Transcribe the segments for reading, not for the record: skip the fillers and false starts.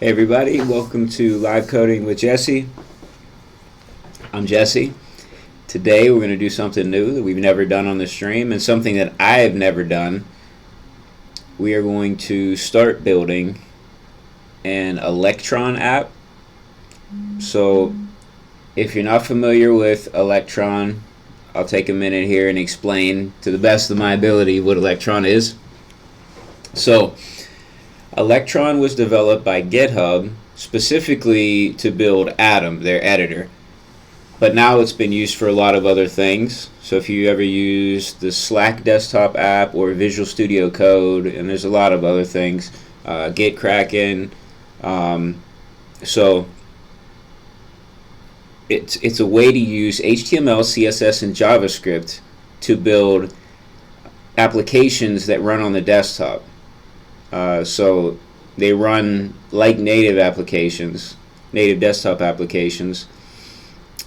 Hey everybody, welcome to Live Coding with Jesse. I'm Jesse. Today we're going to do something new that we've never done on the stream and something that I have never done. We are going to start building an Electron app. So if you're not familiar with Electron, I'll take a minute here and explain to the best of my ability what Electron is. So Electron was developed by Github specifically to build Atom, their editor. But now it's been used for a lot of other things. So if you ever use the Slack desktop app or Visual Studio Code, and there's a lot of other things, Gitkraken. So it's a way to use HTML, CSS, and JavaScript to build applications that run on the desktop. So they run like native applications, native desktop applications,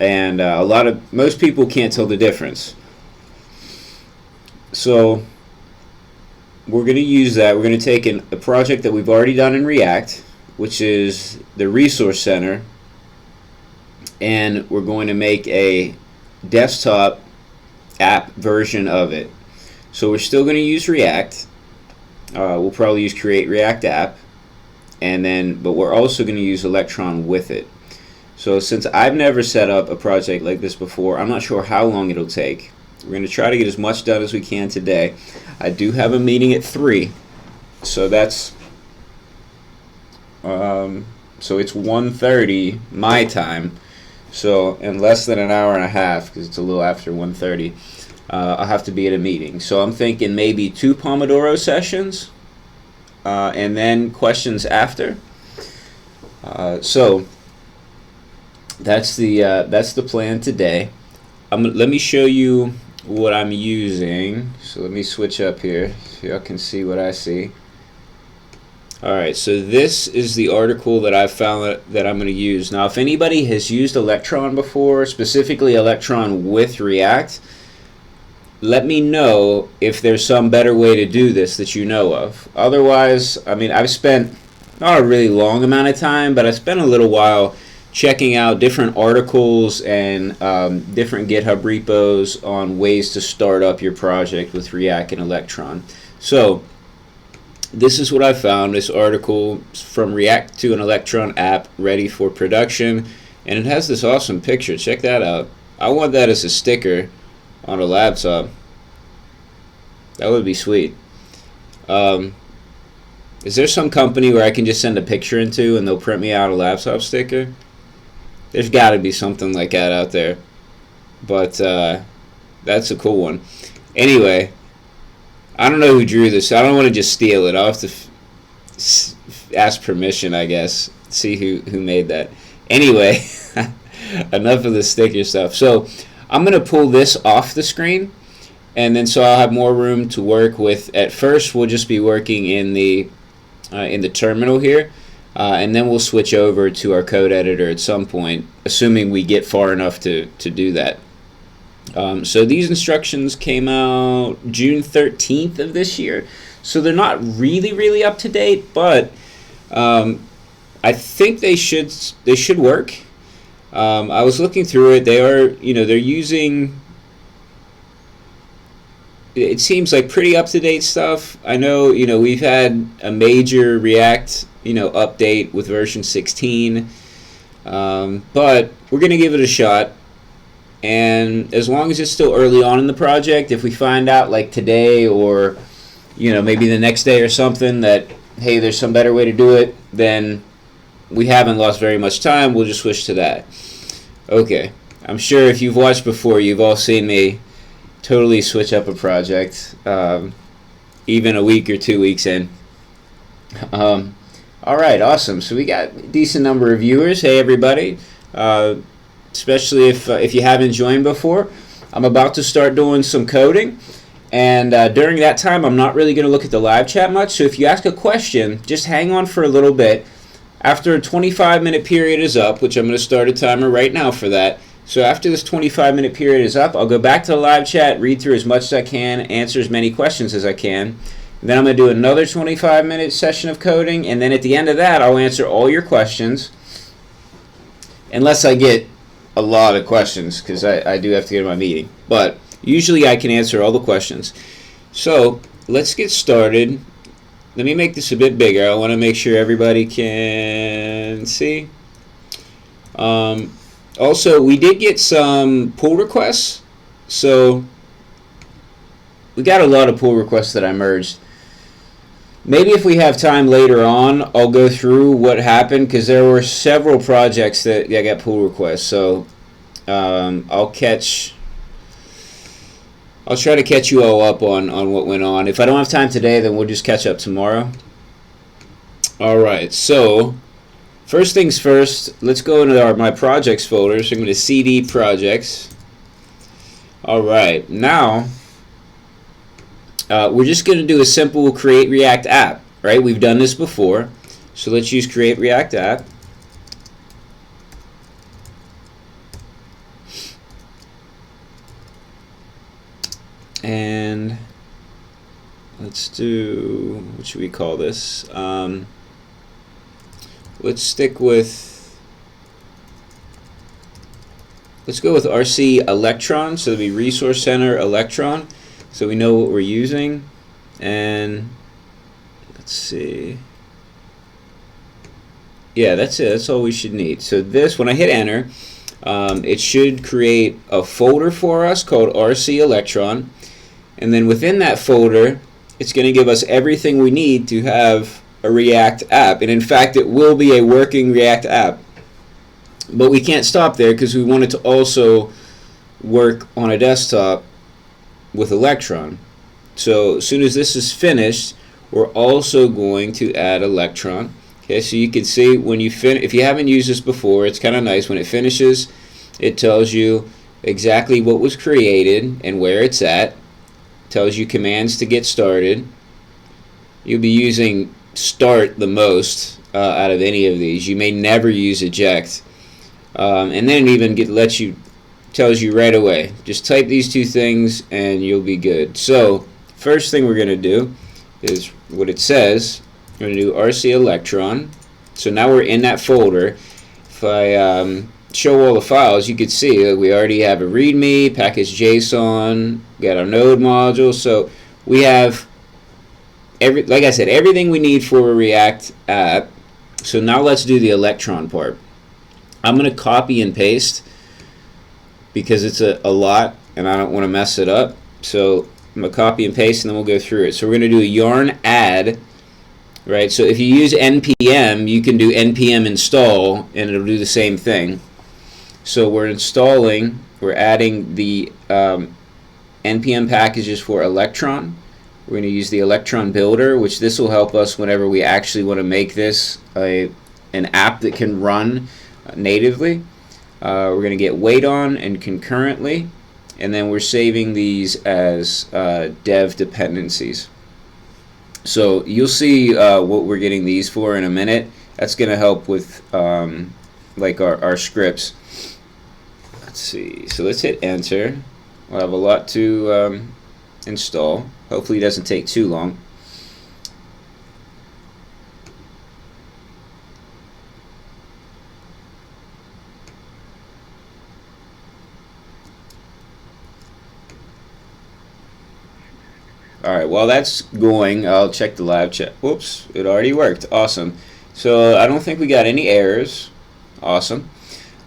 and most people can't tell the difference. So we're going to use that. We're going to take a project that we've already done in React, which is the Resource Center, and we're going to make a desktop app version of it. So we're still going to use React. We'll probably use Create React App, but we're also going to use Electron with it. So since I've never set up a project like this before, I'm not sure how long it'll take. We're going to try to get as much done as we can today. I do have a meeting at 3, so that's so it's 1:30 my time. So in less than an hour and a half, because it's a little after 1:30. I'll have to be at a meeting. So I'm thinking maybe 2 Pomodoro sessions and then questions after. So that's the plan today. Let me show you what I'm using. So let me switch up here so y'all can see what I see. Alright, so this is the article that I found that I'm going to use. Now if anybody has used Electron before, specifically Electron with React, let me know if there's some better way to do this that you know of. Otherwise, I mean, I've spent not a really long amount of time, but I spent a little while checking out different articles and different GitHub repos on ways to start up your project with React and Electron. So this is what I found. This article from React to an Electron app ready for production, and it has this awesome picture. Check that out. I want that as a sticker on a laptop. That would be sweet. Is there some company where I can just send a picture into and they'll print me out a laptop sticker? There's got to be something like that out there. But that's a cool one. Anyway, I don't know who drew this. I don't want to just steal it. I'll have to ask permission, I guess. See who made that. Anyway, enough of the sticker stuff. So I'm going to pull this off the screen, and then so I'll have more room to work with. At first, we'll just be working in the terminal here, and then we'll switch over to our code editor at some point, assuming we get far enough to do that. So these instructions came out June 13th of this year, so they're not really up to date, but I think they should work. I was looking through it. They are, they're using, it seems like pretty up-to-date stuff. I know, we've had a major React, update with version 16, but we're going to give it a shot. And as long as it's still early on in the project, if we find out like today or, maybe the next day or something that, hey, there's some better way to do it, then we haven't lost very much time. We'll just switch to that. Okay, I'm sure if you've watched before, you've all seen me totally switch up a project, even a week or 2 weeks in. All right, awesome. So we got a decent number of viewers. Hey, everybody, especially if you haven't joined before. I'm about to start doing some coding, and during that time, I'm not really going to look at the live chat much. So if you ask a question, just hang on for a little bit. After a 25-minute period is up, which I'm going to start a timer right now for that. So after this 25-minute period is up, I'll go back to the live chat, read through as much as I can, answer as many questions as I can. Then I'm going to do another 25-minute session of coding, and then at the end of that, I'll answer all your questions, unless I get a lot of questions, because I do have to go to my meeting. But usually I can answer all the questions. So let's get started. Let me make this a bit bigger. I want to make sure everybody can see. Also, we did get some pull requests. So we got a lot of pull requests that I merged. Maybe if we have time later on, I'll go through what happened, because there were several projects that got pull requests. So I'll try to catch you all up on what went on. If I don't have time today, then we'll just catch up tomorrow. All right, so first things first, let's go into my projects folder. So I'm going to CD projects. All right, now we're just going to do a simple create React app, right? We've done this before, so let's use create React app. And let's do, what should we call this? Let's go with RC Electron, so it'll be Resource Center Electron, so we know what we're using. And let's see. Yeah, that's it. That's all we should need. So this, when I hit enter, it should create a folder for us called RC Electron. And then within that folder, it's going to give us everything we need to have a React app. And in fact, it will be a working React app. But we can't stop there, because we want it to also work on a desktop with Electron. So as soon as this is finished, we're also going to add Electron. Okay, so you can see when you if you haven't used this before, it's kind of nice. When it finishes, it tells you exactly what was created and where it's at. Tells you commands to get started. You'll be using start the most out of any of these. You may never use eject. And then it even tells you right away, just type these two things and you'll be good. So first thing we're going to do is what it says. We're going to do RC Electron. So now we're in that folder. If I show all the files, you can see we already have a README, package JSON, got our node module. So we have, like I said, everything we need for a React app. So now let's do the Electron part. I'm going to copy and paste, because it's a lot and I don't want to mess it up. So I'm going to copy and paste, and then we'll go through it. So we're going to do a yarn add, right? So if you use npm, you can do npm install and it'll do the same thing. So we're adding the npm packages for Electron. We're going to use the Electron Builder, which this will help us whenever we actually want to make this an app that can run natively. We're going to get wait on and concurrently, and then we're saving these as dev dependencies. So you'll see what we're getting these for in a minute. That's going to help with like our scripts. Let's see. So let's hit enter. We'll have a lot to install. Hopefully it doesn't take too long. Alright, while that's going, I'll check the live chat. Whoops, it already worked. Awesome. So I don't think we got any errors. Awesome.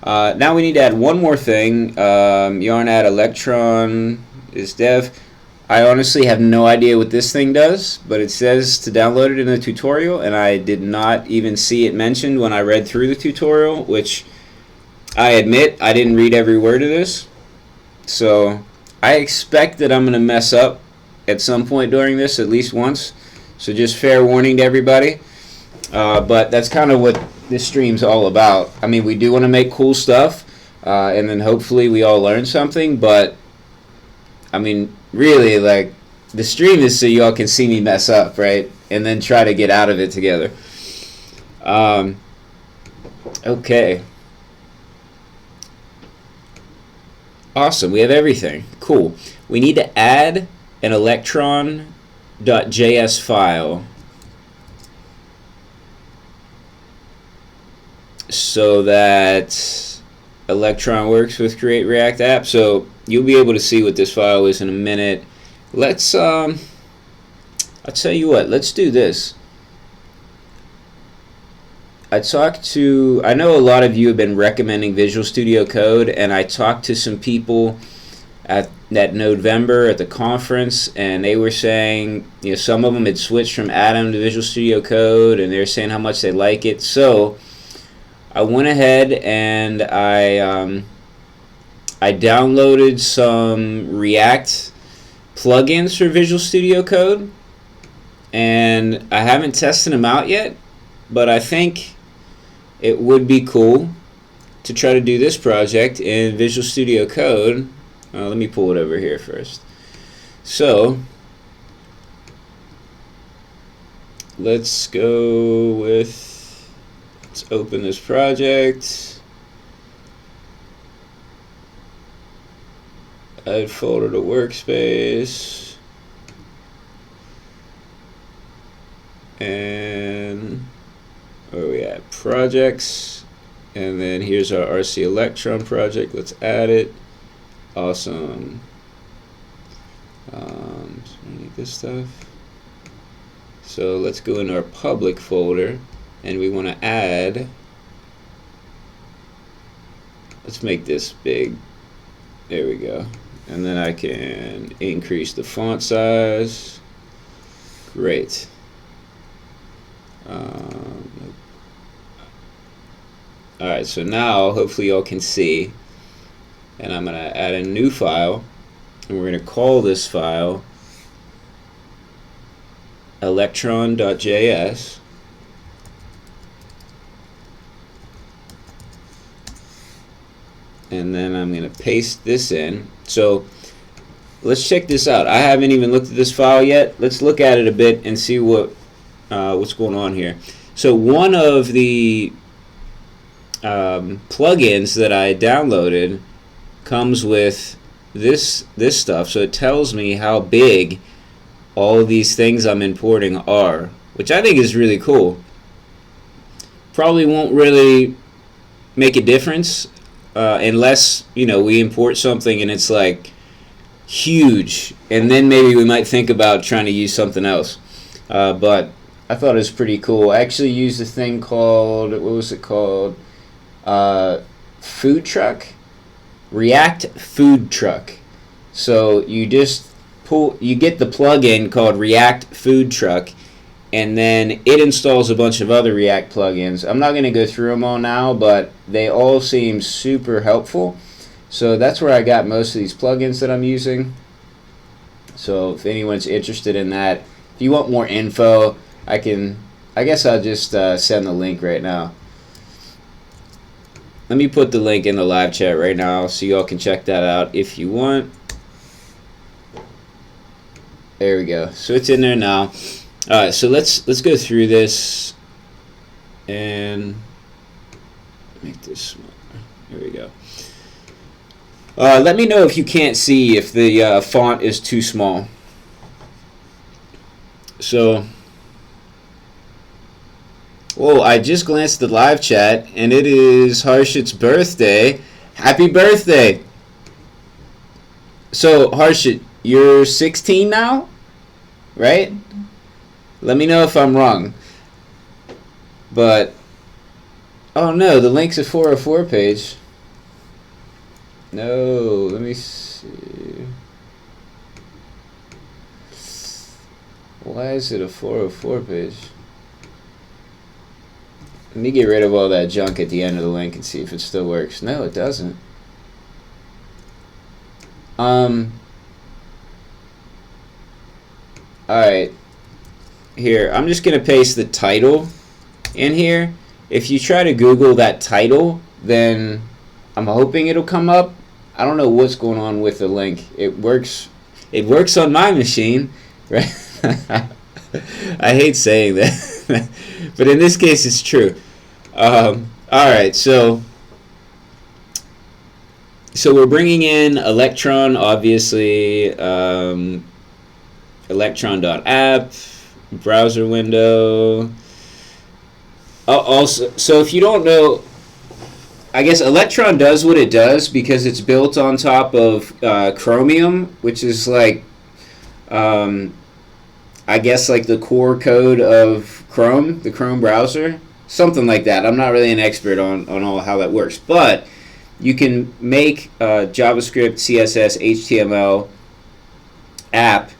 Now we need to add one more thing. Yarn add Electron is dev. I honestly have no idea what this thing does, but it says to download it in the tutorial, and I did not even see it mentioned when I read through the tutorial, which I admit I didn't read every word of this. So I expect that I'm going to mess up at some point during this, at least once. So just fair warning to everybody. But that's kind of what this stream's all about. I mean, we do want to make cool stuff, and then hopefully we all learn something, but I mean, really, like, the stream is so y'all can see me mess up, right? And then try to get out of it together. Okay. Awesome, we have everything. Cool. We need to add an Electron Dot Js File so that Electron works with Create React App. So you'll be able to see what this file is in a minute. Let's I'll tell you what, let's do this. I know a lot of you have been recommending Visual Studio Code, and I talked to some people at November at the conference, and they were saying, you know, some of them had switched from Atom to Visual Studio Code, and they were saying how much they like it. So I went ahead and I downloaded some React plugins for Visual Studio Code, and I haven't tested them out yet, but I think it would be cool to try to do this project in Visual Studio Code. Let me pull it over here first. So let's open this project. Add folder to workspace. And where are we at? Projects. And then here's our RC Electron project. Let's add it. Awesome. So we need this stuff. So let's go in our public folder, and we want to add, let's make this big. There we go. And then I can increase the font size. Great. Alright, so now hopefully y'all can see, and I'm going to add a new file, and we're going to call this file Electron.js. And then I'm going to paste this in. So let's check this out. I haven't even looked at this file yet. Let's look at it a bit and see what's going on here. So one of the plugins that I downloaded comes with this stuff, so it tells me how big all of these things I'm importing are, which I think is really cool. Probably won't really make a difference unless, you know, we import something and it's like huge, and then maybe we might think about trying to use something else. But I thought it was pretty cool. I actually used a thing called, what was it called? Food truck? React food truck. So you just you get the plugin called React food truck, and then it installs a bunch of other React plugins. I'm not going to go through them all now, but they all seem super helpful. So that's where I got most of these plugins that I'm using. So if anyone's interested in that, if you want more info, I guess I'll just send the link right now. Let me put the link in the live chat right now so y'all can check that out if you want. There we go. So it's in there now. Alright, so let's go through this and make this smaller. There we go. Let me know if you can't see, if the font is too small. So, oh, I just glanced at the live chat, and it is Harshit's birthday. Happy birthday! So, Harshit, you're 16 now, right? Let me know if I'm wrong. But, oh no, the link's a 404 page. No, let me see. Why is it a 404 page? Let me get rid of all that junk at the end of the link and see if it still works. No, it doesn't. Alright. Here, I'm just going to paste the title in here. If you try to Google that title, then I'm hoping it'll come up. I don't know what's going on with the link. It works on my machine, right? I hate saying that. But in this case, it's true. Alright, so we're bringing in Electron, obviously. Electron.app, browser window. Also, so if you don't know, I guess Electron does what it does because it's built on top of Chromium, which is like, I guess like the core code of Chrome, the Chrome browser, something like that. I'm not really an expert on all how that works, but you can make JavaScript, CSS, HTML app,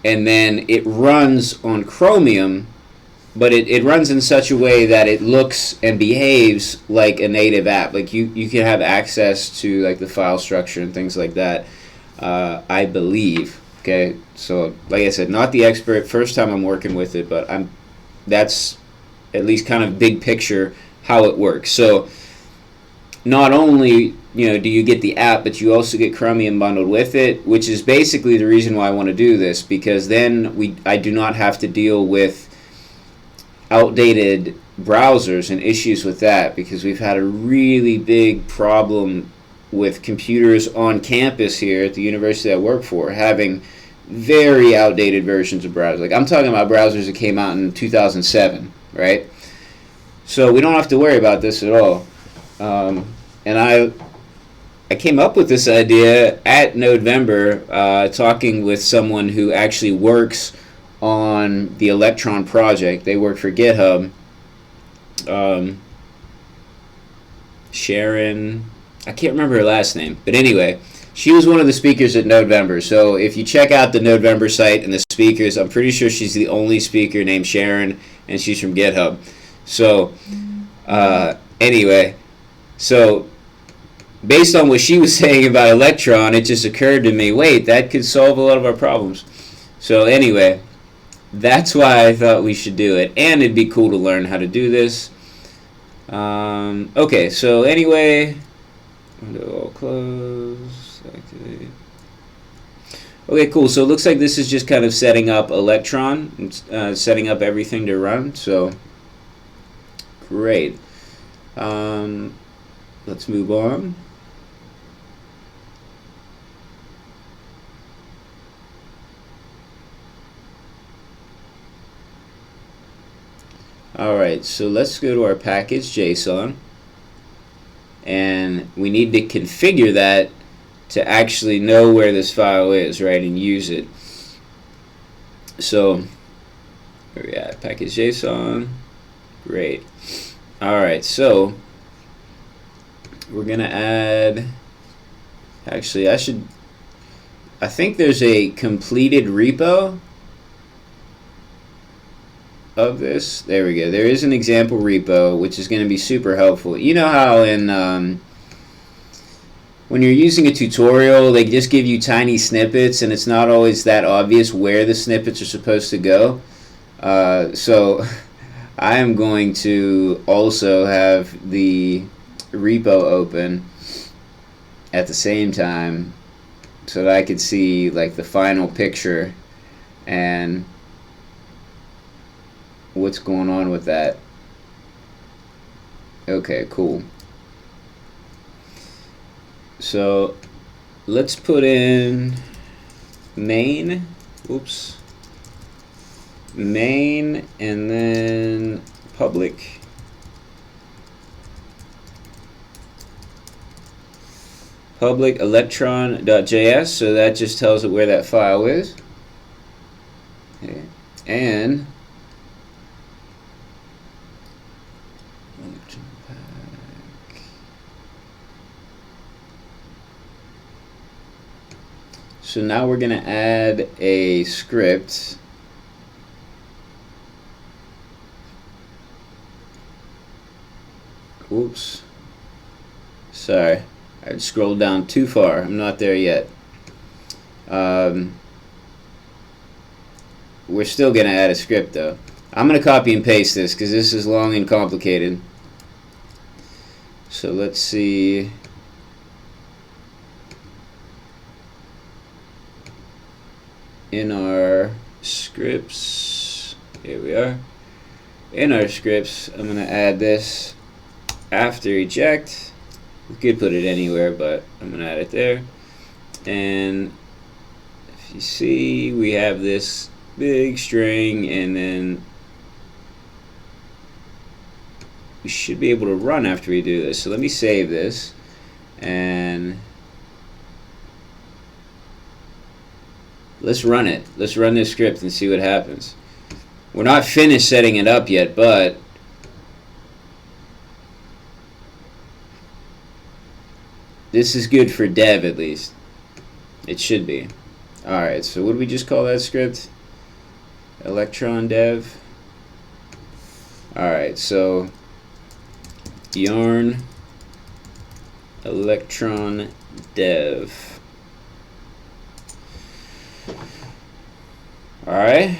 and then it runs on Chromium, but it runs in such a way that it looks and behaves like a native app. Like you can have access to like the file structure and things like that, I believe. Okay, so like I said, not the expert, first time I'm working with it, but that's at least kind of big picture how it works. So not only do you get the app, but you also get Chromium bundled with it, which is basically the reason why I want to do this, because then I do not have to deal with outdated browsers and issues with that, because we've had a really big problem with computers on campus here at the university I work for having very outdated versions of browsers. Like I'm talking about browsers that came out in 2007, right? So we don't have to worry about this at all. And I came up with this idea at November, talking with someone who actually works on the Electron project. They work for Github. Sharon, I can't remember her last name, but anyway, she was one of the speakers at November. So if you check out the November site and the speakers, I'm pretty sure she's the only speaker named Sharon, and she's from GitHub. So anyway, so based on what she was saying about Electron, it just occurred to me, wait, that could solve a lot of our problems. So anyway, that's why I thought we should do it, and it'd be cool to learn how to do this. Okay, so anyway, window all close, activate. Okay, cool. So it looks like this is just kind of setting up Electron, setting up everything to run. So great. Let's move on. Alright, so let's go to our package JSON, and we need to configure that to actually know where this file is, right, and use it. So where we at? Package JSON. Great. Alright, so we're gonna add, actually I think there's a completed repo of this. There we go. There is an example repo, which is going to be super helpful. You know how in when you're using a tutorial, they just give you tiny snippets, and it's not always that obvious where the snippets are supposed to go. So I am going to also have the repo open at the same time so that I could see like the final picture and what's going on with that. Okay, cool. So let's put in main, main, and then public. Public Electron Dot Js, so that just tells it where that file is. Okay. And so now we're going to add a script. Oops. Sorry. I scrolled down too far. I'm not there yet. We're still going to add a script though. I'm going to copy and paste this because this is long and complicated. So let's see. In our scripts, here we are. In our scripts, I'm going to add this after eject. We could put it anywhere, but I'm going to add it there. And if you see, we have this big string, and then we should be able to run after we do this. So let me save this, and let's run it. Let's run this script and see what happens. We're not finished setting it up yet, but this is good for dev at least. It should be. Alright, so what did we just call that script? Electron dev. Alright, so yarn electron dev. Alright,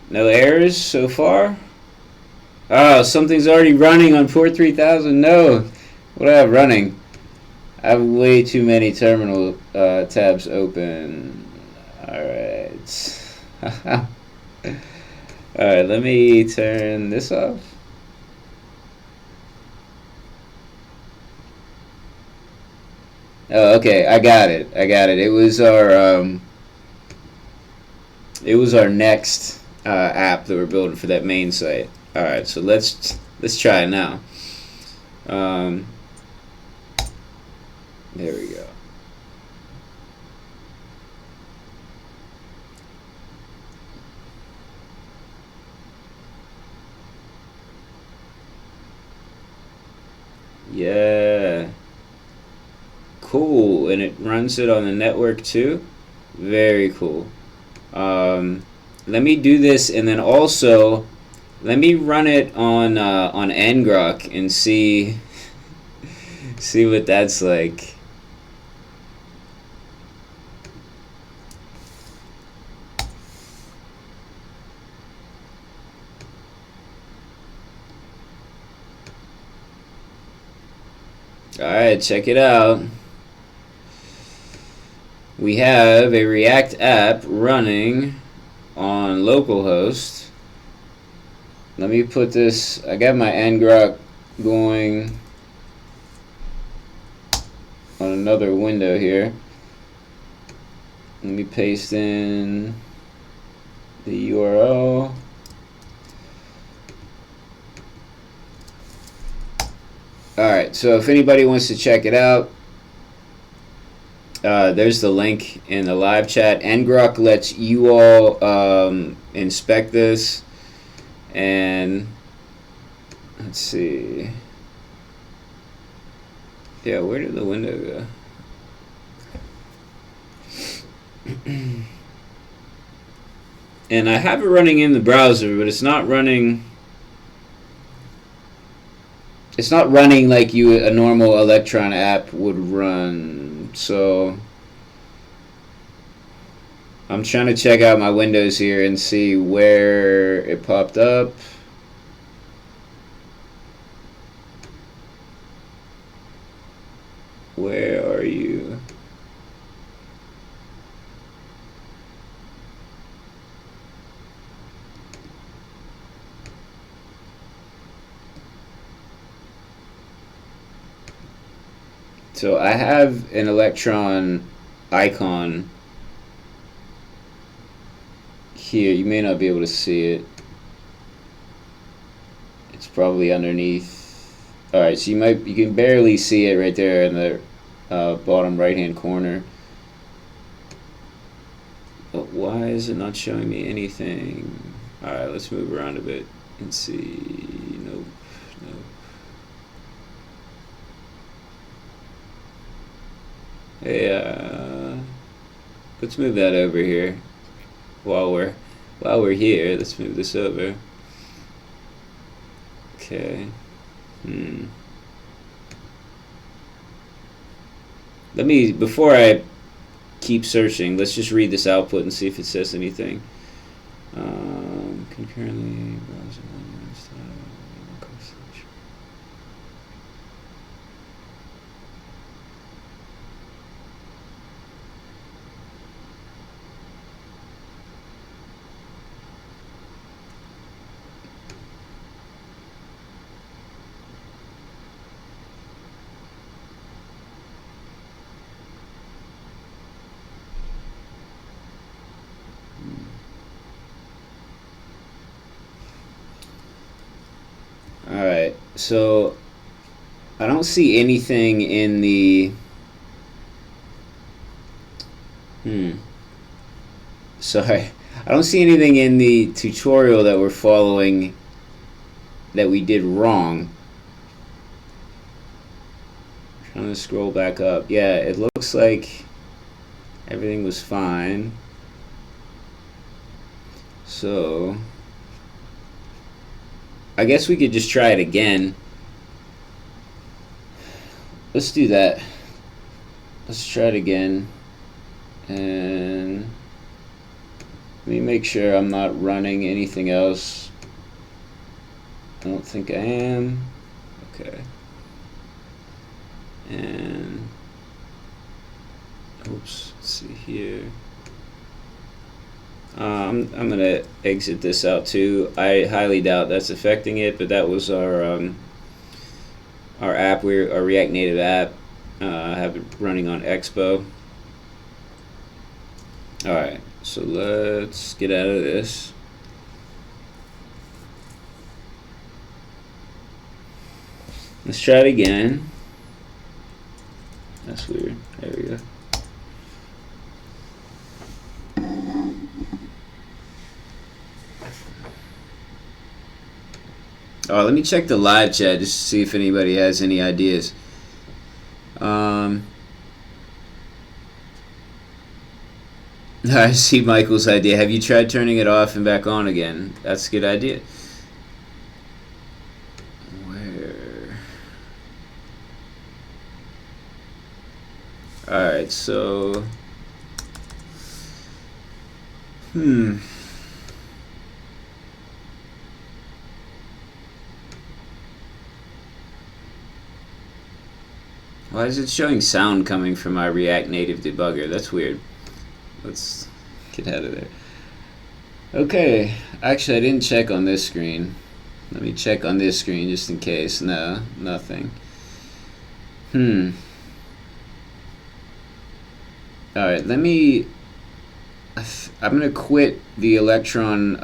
no errors so far. Oh, something's already running on port 3000. No, what do I have running? I have way too many terminal tabs open. Alright. Alright, let me turn this off. Oh, okay, I got it. It was our next app that we're building for that main site. Alright, so let's try it now. There we go. Yeah. Cool, and it runs it on the network too. Very cool. Let me do this, and then also let me run it on ngrok and see what that's like. Alright, check it out. We have a React app running on localhost. Let me put this, I got my ngrok going on another window here. Let me paste in the URL. Alright, so if anybody wants to check it out, there's the link in the live chat. ngrok lets you all inspect this, and let's see. Yeah, where did the window go? And I have it running in the browser, but it's not running. It's not running like a normal Electron app would run. So I'm trying to check out my windows here and see where it popped up. Where are you? So I have an Electron icon here. You may not be able to see it. It's probably underneath. All right, so you can barely see it right there in the bottom right-hand corner. But why is it not showing me anything? All right, let's move around a bit and see. Nope. Hey, let's move that over here. While we're here, let's move this over. Okay. Let me, before I keep searching, let's just read this output and see if it says anything. Concurrently browser. So I don't see anything in the sorry, I don't see anything in the tutorial that we're following that we did wrong. I'm trying to scroll back up. Yeah, it looks like everything was fine. So I guess we could just try it again. Let's do that. Let's try it again. And let me make sure I'm not running anything else. I don't think I am. Okay. And oops, let's see here. I'm gonna exit this out too. I highly doubt that's affecting it, but that was our app, our React Native app. I have it running on Expo. All right, so let's get out of this. Let's try it again. That's weird. There we go. Oh, let me check the live chat just to see if anybody has any ideas. I see Michael's idea. Have you tried turning it off and back on again? That's a good idea. Where? Alright, so why is it showing sound coming from my React Native debugger? That's weird. Let's get out of there. Okay, actually I didn't check on this screen. Let me check on this screen just in case. No, nothing. Alright, I'm gonna quit the Electron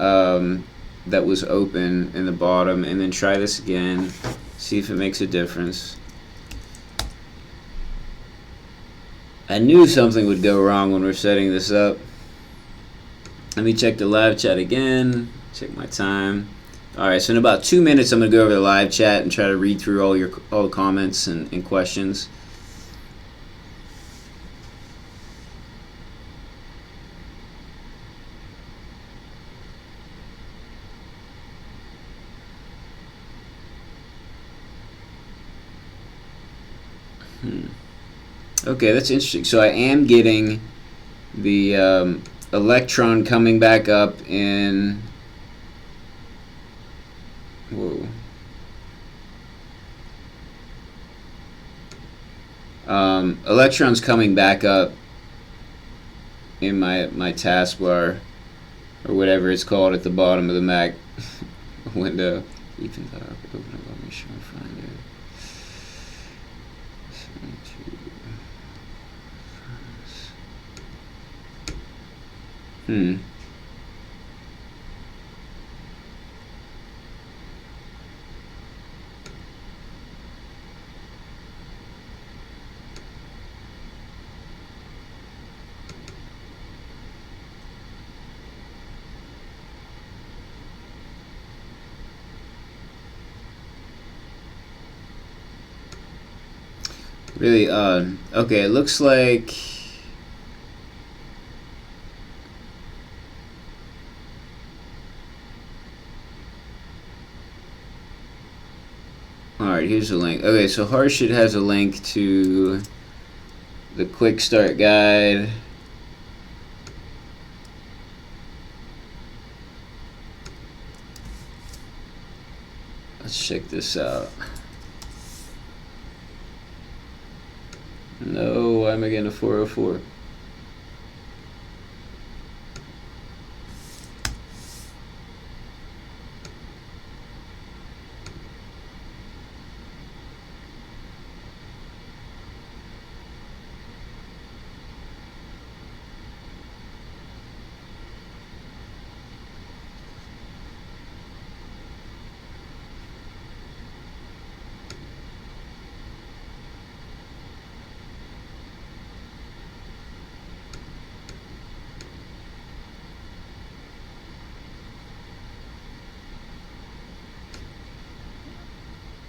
that was open in the bottom and then try this again, see if it makes a difference. I knew something would go wrong when we're setting this up. Let me check the live chat again, check my time. Alright, so in about 2 minutes I'm going to go over the live chat and try to read through all the comments and questions. Okay, that's interesting. So I am getting the Electron coming back up in... Whoa. Electron's coming back up in my taskbar, or whatever it's called at the bottom of the Mac window. Even though I open it, let me sure I find it. Really odd. Okay, it looks like... Alright, here's the link. Okay, so Harshit has a link to the quick start guide. Let's check this out. No, why am I getting a 404?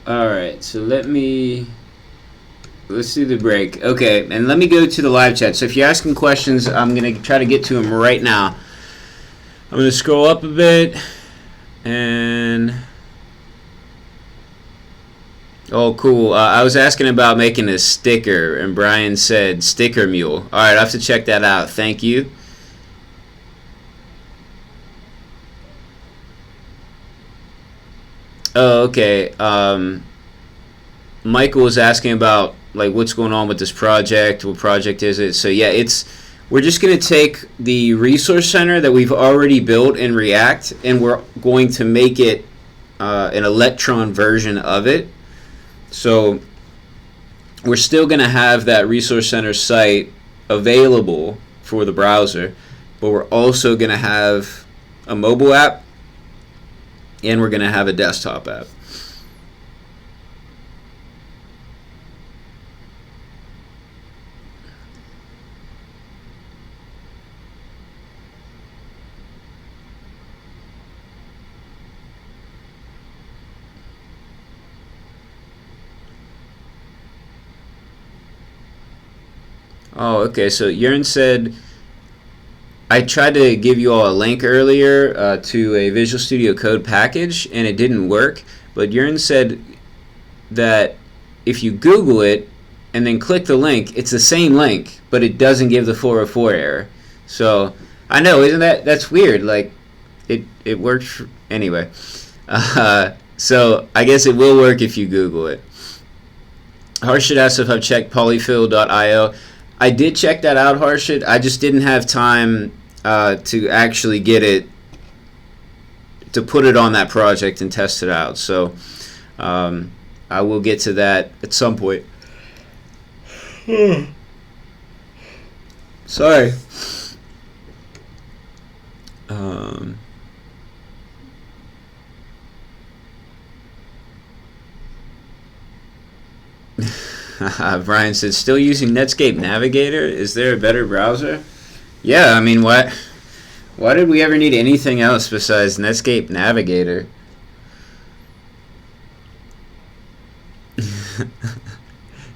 Alright, so let's do the break. Okay, and let me go to the live chat. So if you're asking questions, I'm going to try to get to them right now. I'm going to scroll up a bit, and oh, cool. I was asking about making a sticker, and Brian said sticker mule. Alright, I have to check that out. Thank you. Oh, okay. Michael was asking about like what's going on with this project. What project is it? So yeah, we're just going to take the resource center that we've already built in React, and we're going to make it an Electron version of it. So we're still going to have that resource center site available for the browser, but we're also going to have a mobile app, and we're going to have a desktop app. Oh, okay. So Jörn said, I tried to give you all a link earlier to a Visual Studio Code package, and it didn't work. But Jörn said that if you Google it and then click the link, it's the same link, but it doesn't give the 404 error. So I know, that's weird? Like it works anyway. So I guess it will work if you Google it. Harshit asked if I've checked polyfill.io. I did check that out, Harshit. I just didn't have time to actually get it, to put it on that project and test it out. So I will get to that at some point. Sorry. Brian said, still using Netscape Navigator? Is there a better browser? Yeah, I mean, why did we ever need anything else besides Netscape Navigator?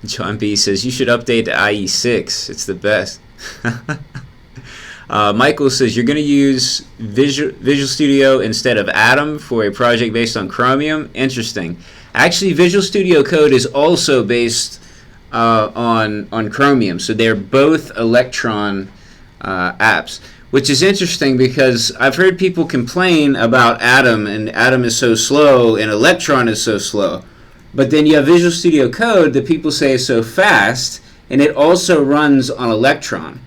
John B says, you should update to IE6. It's the best. Michael says, you're going to use Visual Studio instead of Atom for a project based on Chromium? Interesting. Actually, Visual Studio Code is also based on Chromium, so they're both Electron apps, which is interesting because I've heard people complain about Atom, and Atom is so slow, and Electron is so slow. But then you have Visual Studio Code that people say is so fast, and it also runs on Electron,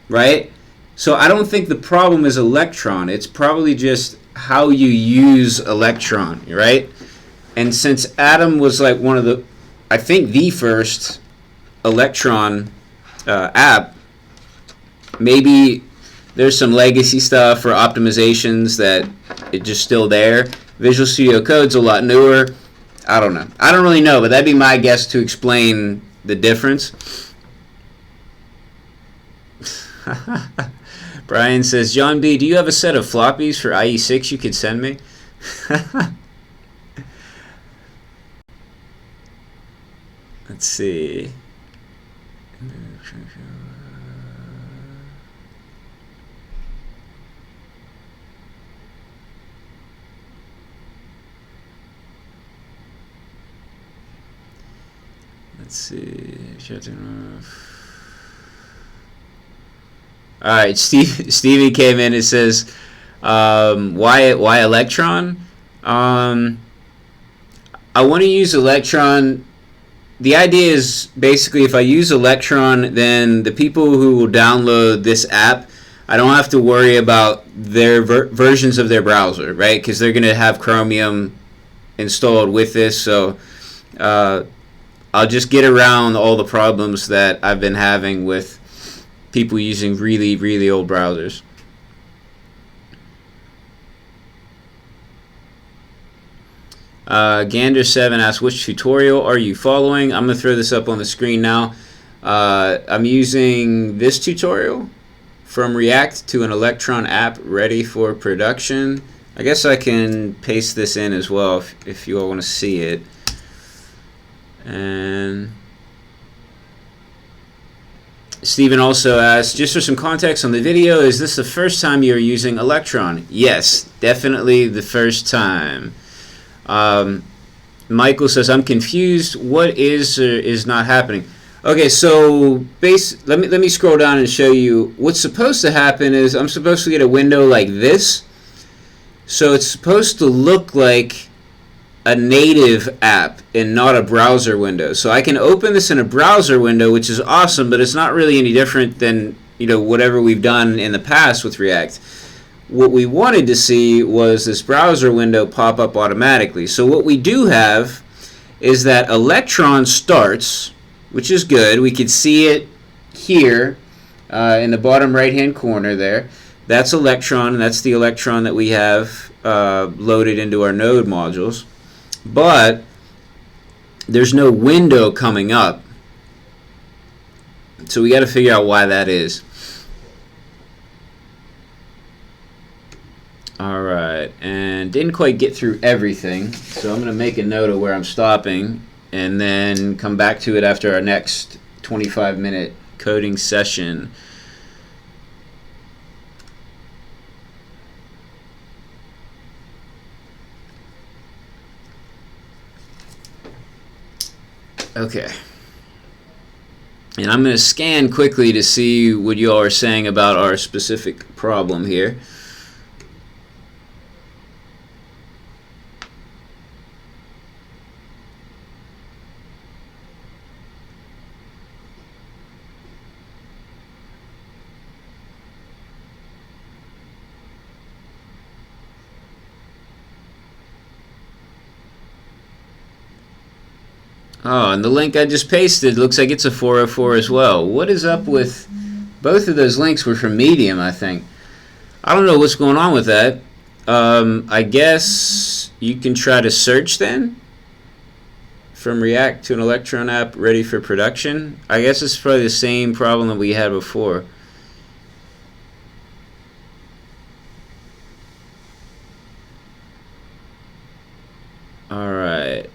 right? So I don't think the problem is Electron. It's probably just how you use Electron, right? And since Atom was like one of the, I think the first Electron app, maybe there's some legacy stuff or optimizations that it's just still there. Visual Studio Code's a lot newer. I don't know. I don't really know, but that'd be my guess to explain the difference. Brian says, John B., do you have a set of floppies for IE6 you could send me? Let's see. Let's see. All right, Stevie came in and says, why Electron? I want to use Electron. The idea is basically if I use Electron, then the people who will download this app, I don't have to worry about their versions of their browser, right? Because they're going to have Chromium installed with this. So I'll just get around all the problems that I've been having with people using really, really old browsers. Gander7 asks, which tutorial are you following? I'm going to throw this up on the screen now. I'm using this tutorial, from React to an Electron app ready for production. I guess I can paste this in as well if you all want to see it. And Stephen also asked, just for some context on the video, is this the first time you're using Electron? Yes, definitely the first time. Michael says, I'm confused. What is or is not happening? Okay, so let me scroll down and show you. What's supposed to happen is I'm supposed to get a window like this. So it's supposed to look like a native app and not a browser window. So I can open this in a browser window, which is awesome, but it's not really any different than, you know, whatever we've done in the past with React. What we wanted to see was this browser window pop up automatically. So what we do have is that Electron starts, which is good. We could see it here in the bottom right hand corner there. That's Electron. That's the Electron that we have loaded into our node modules. But there's no window coming up. So we got to figure out why that is. Alright, and didn't quite get through everything, so I'm going to make a note of where I'm stopping and then come back to it after our next 25-minute coding session. Okay. And I'm going to scan quickly to see what you all are saying about our specific problem here. Oh, and the link I just pasted looks like it's a 404 as well. What is up with both of those links? Were from Medium, I think. I don't know what's going on with that. I guess you can try to search then from React to an Electron app ready for production. I guess it's probably the same problem that we had before. All right.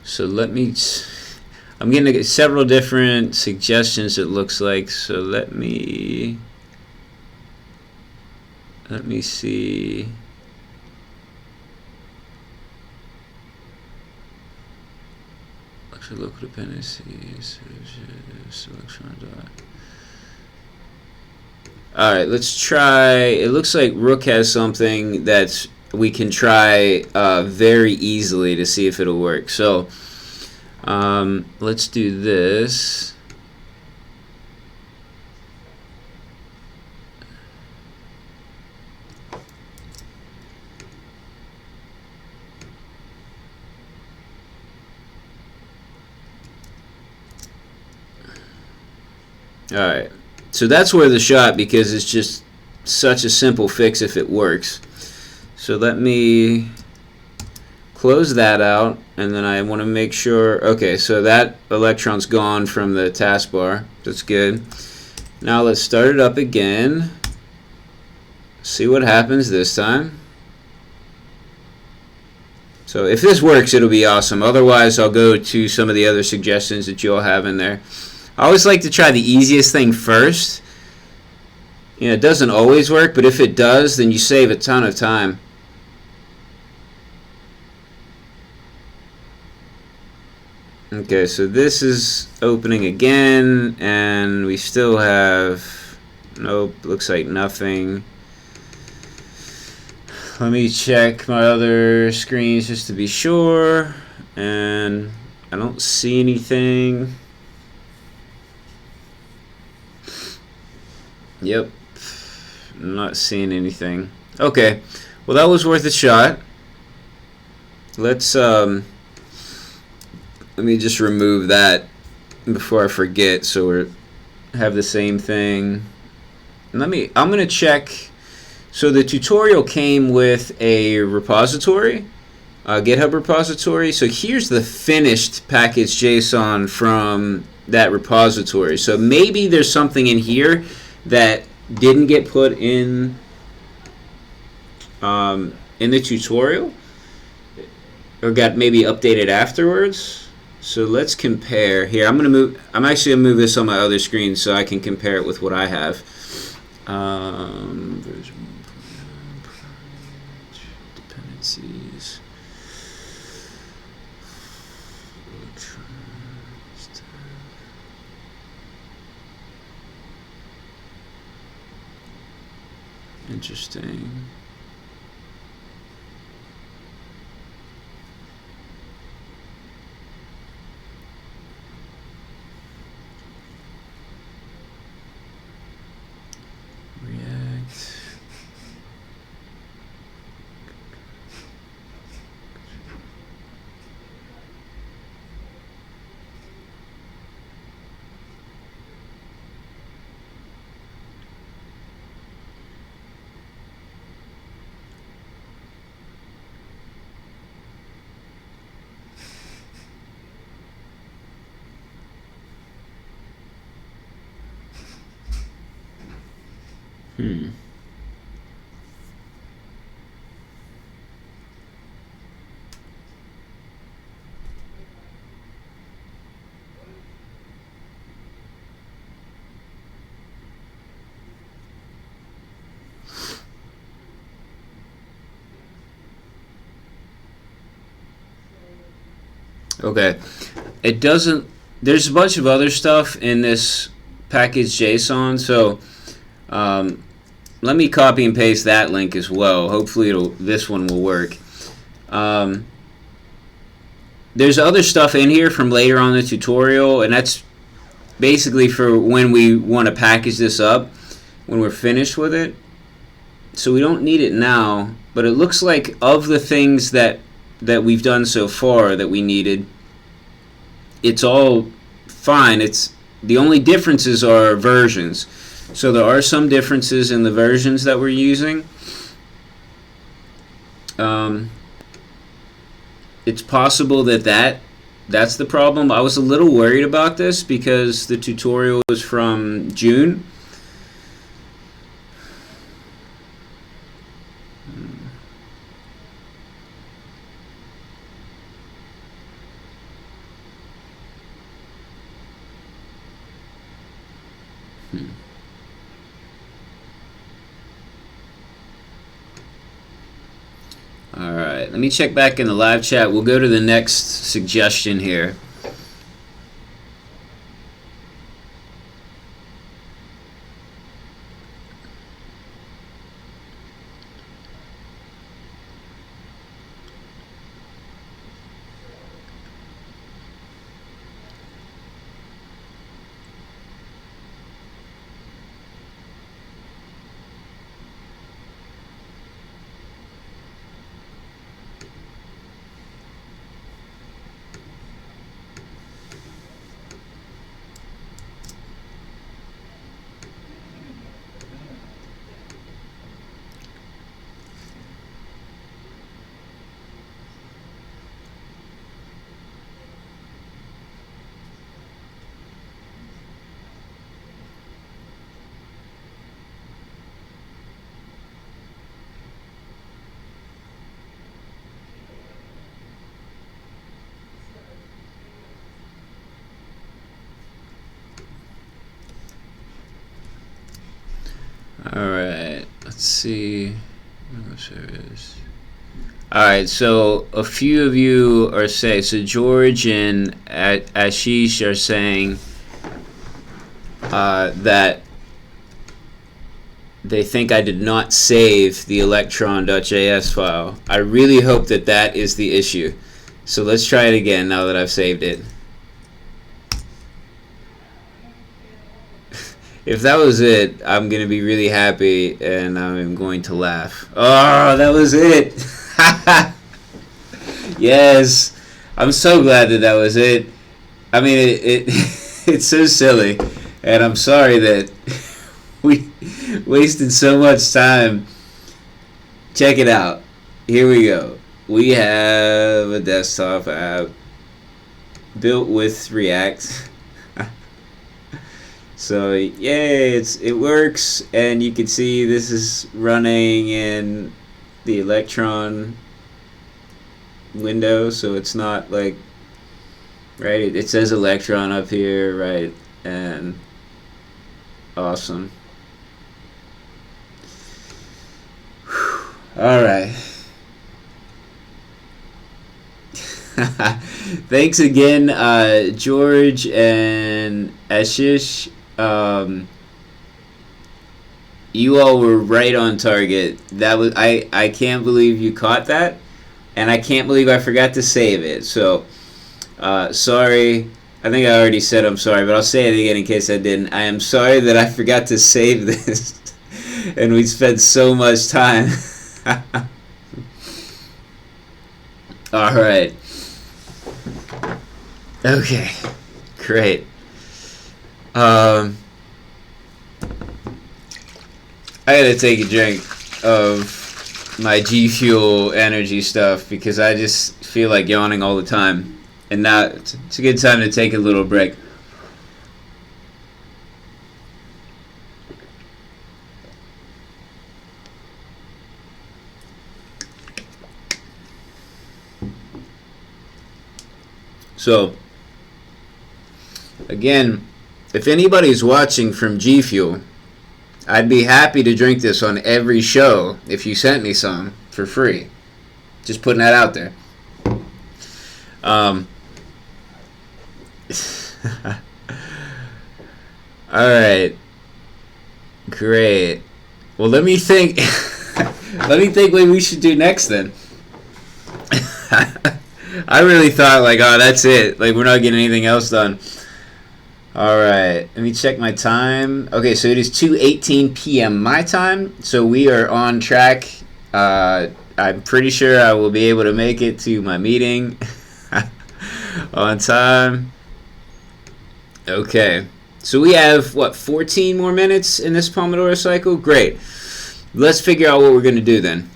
So I'm getting several different suggestions, it looks like. So let me see. Local dependencies. Electron Dot. All right, let's try. It looks like Rook has something that's we can try very easily to see if it'll work. So let's do this. Alright, so that's worth a shot because it's just such a simple fix if it works. So let me close that out, and then I want to make sure, okay, so that electron's gone from the taskbar. That's good. Now let's start it up again. See what happens this time. So if this works, it'll be awesome. Otherwise, I'll go to some of the other suggestions that you all have in there. I always like to try the easiest thing first. You know, it doesn't always work, but if it does, then you save a ton of time. Okay, so this is opening again, and we still have, nope, looks like nothing. Let me check my other screens just to be sure, and I don't see anything. Yep, I'm not seeing anything. Okay, well that was worth a shot. Let's let me just remove that before I forget, so we have the same thing. And I'm gonna check. So the tutorial came with a repository, a GitHub repository. So here's the finished package JSON from that repository. So maybe there's something in here that didn't get put in in the tutorial, or got maybe updated afterwards. So let's compare here. I'm actually gonna move this on my other screen so I can compare it with what I have. Version dependencies. Interesting. React. Okay, it doesn't. There's a bunch of other stuff in this package JSON, so let me copy and paste that link as well. Hopefully, this one will work. There's other stuff in here from later on in the tutorial, and that's basically for when we want to package this up, when we're finished with it. So we don't need it now, but it looks like of the things that we've done so far that we needed, it's all fine. It's the only differences are versions. So there are some differences in the versions that we're using. It's possible that's the problem. I was a little worried about this because the tutorial was from June. Alright, let me check back in the live chat. We'll go to the next suggestion here. Alright, let's see. Alright, so a few of you are saying, so George and Ashish are saying that they think I did not save the Electron Dot Js file. I really hope that that is the issue. So let's try it again now that I've saved it. If that was it, I'm going to be really happy and I'm going to laugh. Oh, that was it. Yes. I'm so glad that was it. I mean, it's so silly. And I'm sorry that we wasted so much time. Check it out. Here we go. We have a desktop app built with React. So yay, it works, and you can see this is running in the Electron window, so it's not like, right, it says Electron up here, right, and awesome. All right. Thanks again, George and Ashish. You all were right on target. That was I can't believe you caught that, and I can't believe I forgot to save it. So, sorry. I think I already said I'm sorry, but I'll say it again in case I didn't. I am sorry that I forgot to save this, and we spent so much time. All right. Okay. Great. I gotta take a drink of my G Fuel energy stuff because I just feel like yawning all the time. And now it's a good time to take a little break. So, again, if anybody's watching from G Fuel, I'd be happy to drink this on every show if you sent me some for free. Just putting that out there. Alright. Great. Well, let me think. Let me think what we should do next then. I really thought, like, oh, that's it. Like, we're not getting anything else done. Alright, let me check my time. Okay, so it is 2:18 p.m. my time, so we are on track. I'm pretty sure I will be able to make it to my meeting on time. Okay, so we have, what, 14 more minutes in this Pomodoro cycle? Great. Let's figure out what we're going to do then.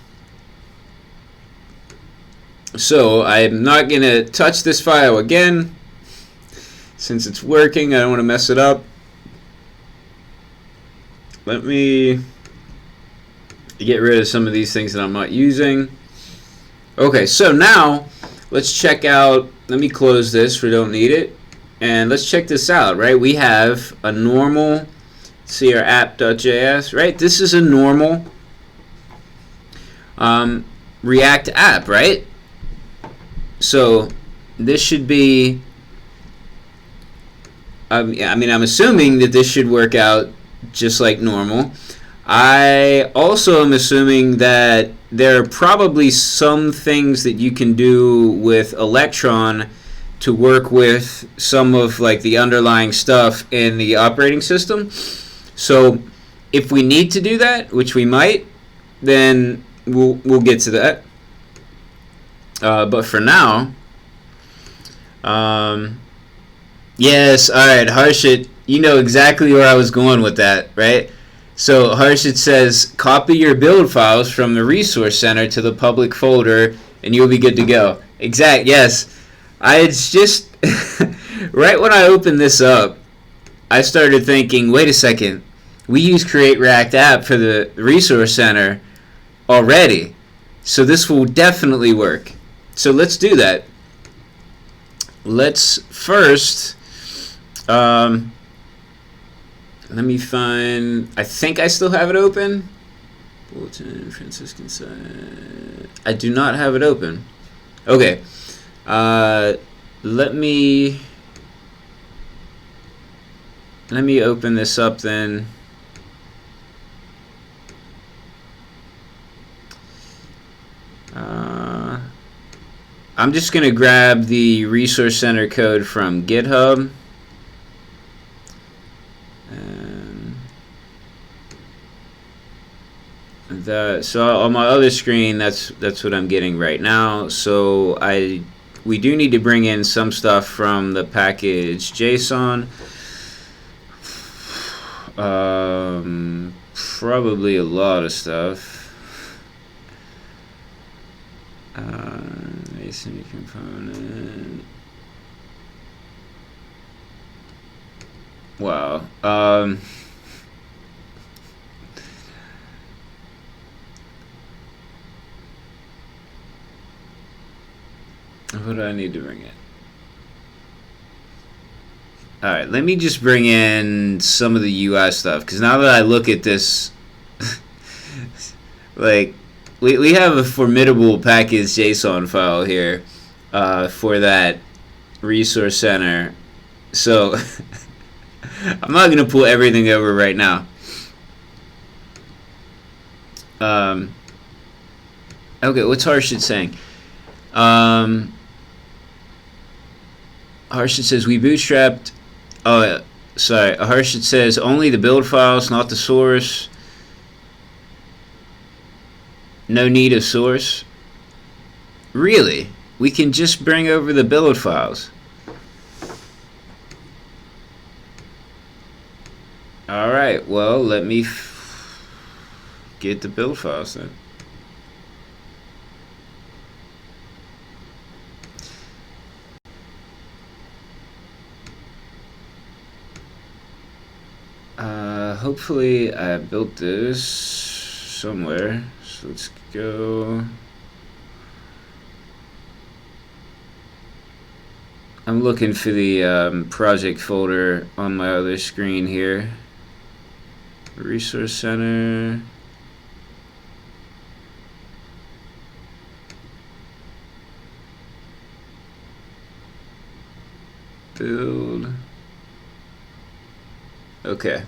So, I'm not going to touch this file again. Since it's working, I don't want to mess it up. Let me get rid of some of these things that I'm not using. Okay, so now let's check out, let me close this, we don't need it. And let's check this out, right? We have a normal, see our app.js, right? This is a normal React app, right? So this should be, I mean, I'm assuming that this should work out just like normal. I also am assuming that there are probably some things that you can do with Electron to work with some of like the underlying stuff in the operating system. So if we need to do that, which we might, then we'll get to that. But for now, yes, alright, Harshit, you know exactly where I was going with that, right? So Harshit says, copy your build files from the resource center to the public folder and you'll be good to go. Exact, yes. It's just, right when I opened this up, I started thinking, wait a second, we use Create React App for the resource center already. So this will definitely work. So let's do that. Let's first, let me find, I think I still have it open. Bulletin, Franciscan side. I do not have it open. Okay. Let me open this up then. I'm just going to grab the Resource Center code from GitHub. So on my other screen, that's what I'm getting right now. So we do need to bring in some stuff from the package JSON. Probably a lot of stuff. Async component. Wow. What do I need to bring in? Alright, let me just bring in some of the UI stuff, because now that I look at this, like, we have a formidable package JSON file here for that resource center. So I'm not going to pull everything over right now. Okay, what's Harshit saying? Harshit says we bootstrapped. Oh, sorry. Harshit says only the build files, not the source. No need of source. Really? We can just bring over the build files. Alright, well, let me get the build files then. Hopefully I built this somewhere. So let's go. I'm looking for the project folder on my other screen here. Resource Center. Build. Okay.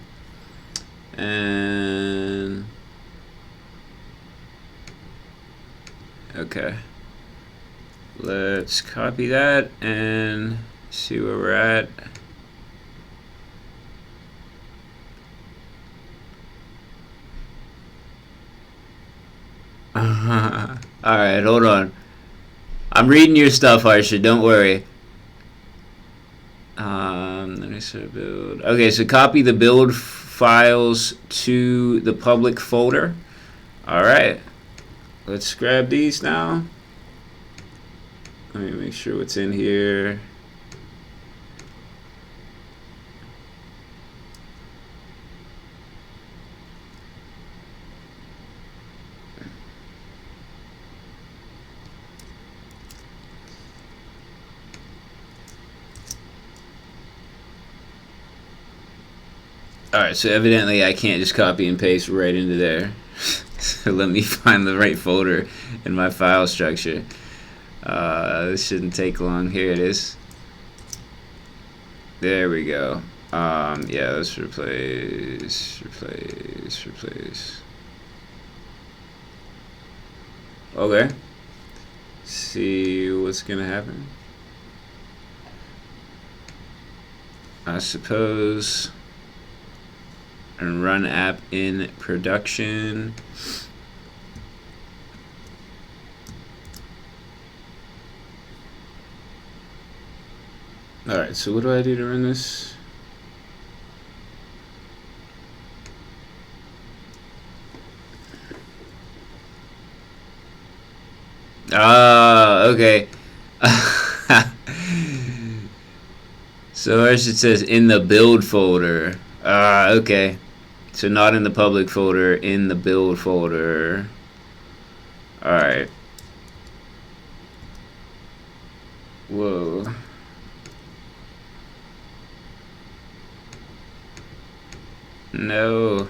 And okay. Let's copy that and see where we're at. Alright, hold on. I'm reading your stuff, Harsha, don't worry. Let me start build. Okay, so copy the build files to the public folder. Alright. Let's grab these now. Let me make sure what's in here. Alright, so evidently I can't just copy and paste right into there. So let me find the right folder in my file structure. This shouldn't take long. Here it is. There we go. Yeah, let's replace. Okay. See what's gonna happen. I suppose. And run app in production. Alright, so what do I do to run this? Okay. So first it says in the build folder. Okay. So not in the public folder, in the build folder. Alright. Whoa. No.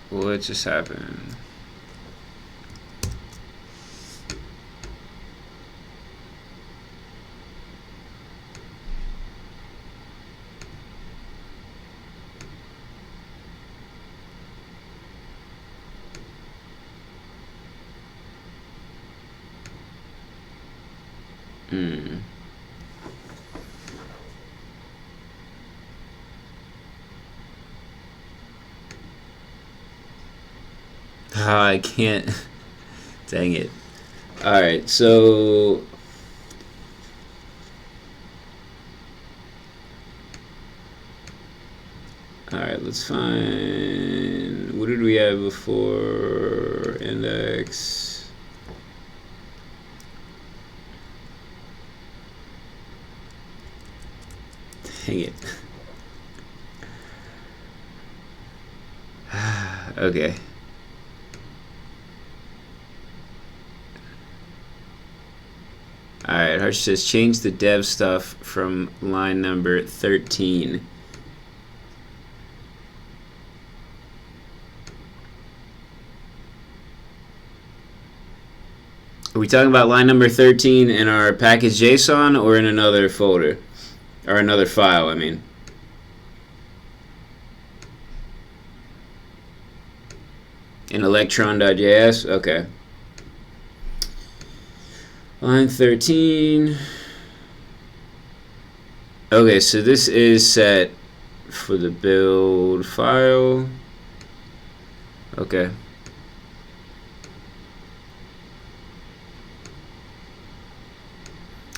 What just happened? I can't. Dang it. Alright, so. Alright, let's find. What did we have before? Index. Dang it. Okay. Alright, Harsh says change the dev stuff from line number 13. Are we talking about line number 13 in our package JSON or in another folder? Or another file, I mean. In Electron Dot Js? Okay. Line 13. Okay, so this is set for the build file. Okay.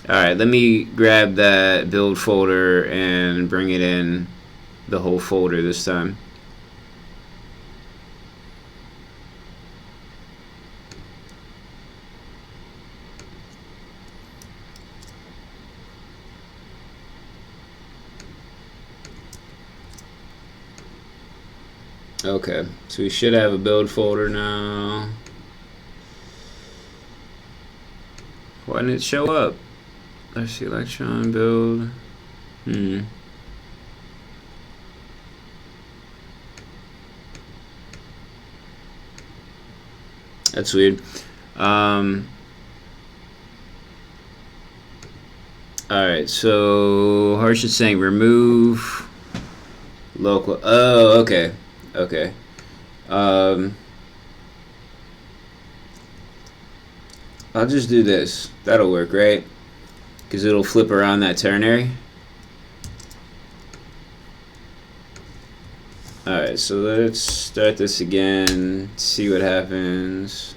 Alright, let me grab that build folder and bring it in the whole folder this time. Okay, so we should have a build folder now. Why didn't it show up? Let's see, Electron build. That's weird. Alright, so Harsh is saying remove local. Oh, okay. Okay. I'll just do this. That'll work, right? Because it'll flip around that ternary. Alright, so let's start this again, see what happens.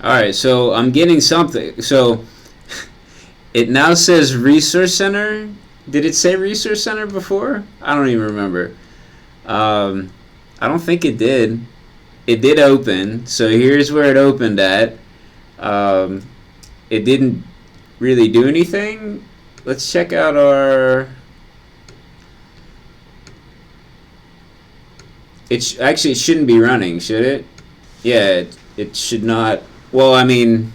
Alright, so I'm getting something. So it now says Resource Center. Did it say Resource Center before? I don't even remember. I don't think it did. It did open. So here's where it opened at. It didn't really do anything. Let's check out our... Actually, it shouldn't be running, should it? Yeah, it should not... Well, I mean,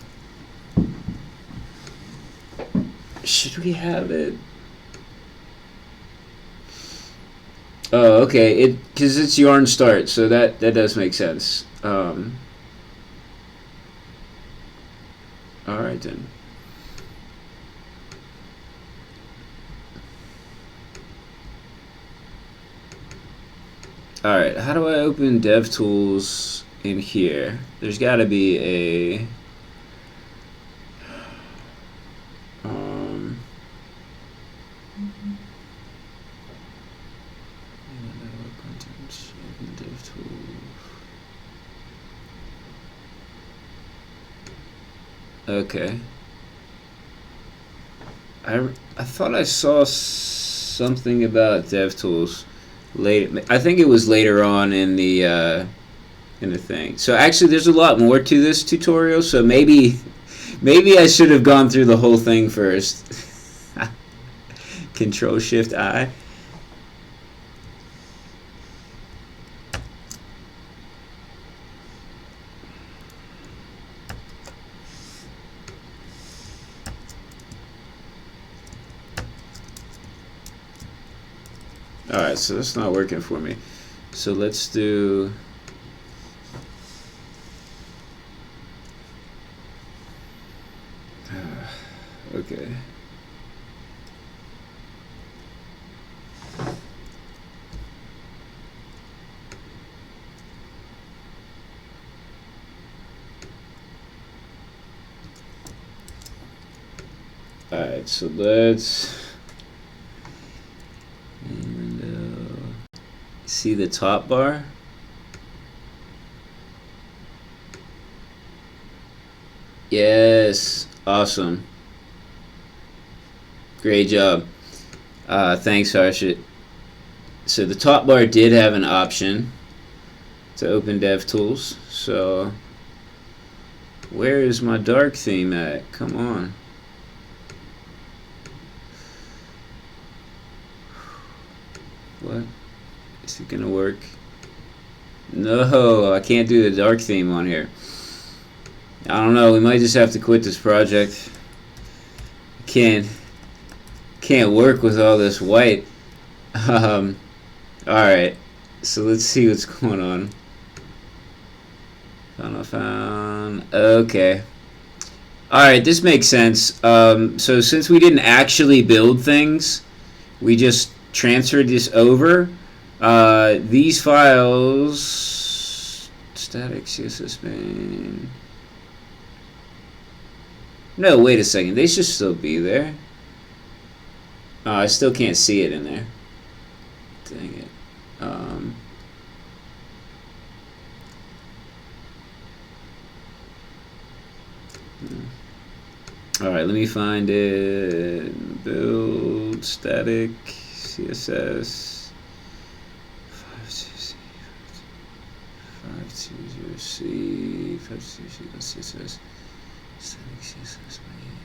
should we have it? Oh, okay. Because it's yarn start, so that does make sense. All right then. All right. How do I open DevTools in here? There's got to be a okay. I thought I saw something about DevTools later. I think it was later on in the thing. So actually, there's a lot more to this tutorial. So maybe I should have gone through the whole thing first. Control Shift I. Alright, so that's not working for me. So let's do... okay. Alright, so let's... see the top bar? Yes, awesome. Great job. Thanks, Harshit. So the top bar did have an option to open DevTools. So Where is my dark theme at? Come on. What? Is it gonna work? No, I can't do the dark theme on here. I don't know, we might just have to quit this project. Can't work with all this white. Alright, so let's see what's going on. Found. Okay. Alright, this makes sense. So since we didn't actually build things, we just transferred this over. These files, static CSS main. No, wait a second. They should still be there. I still can't see it in there. Dang it. Alright, let me find it. Build static CSS 520C 520C.css static CSS main.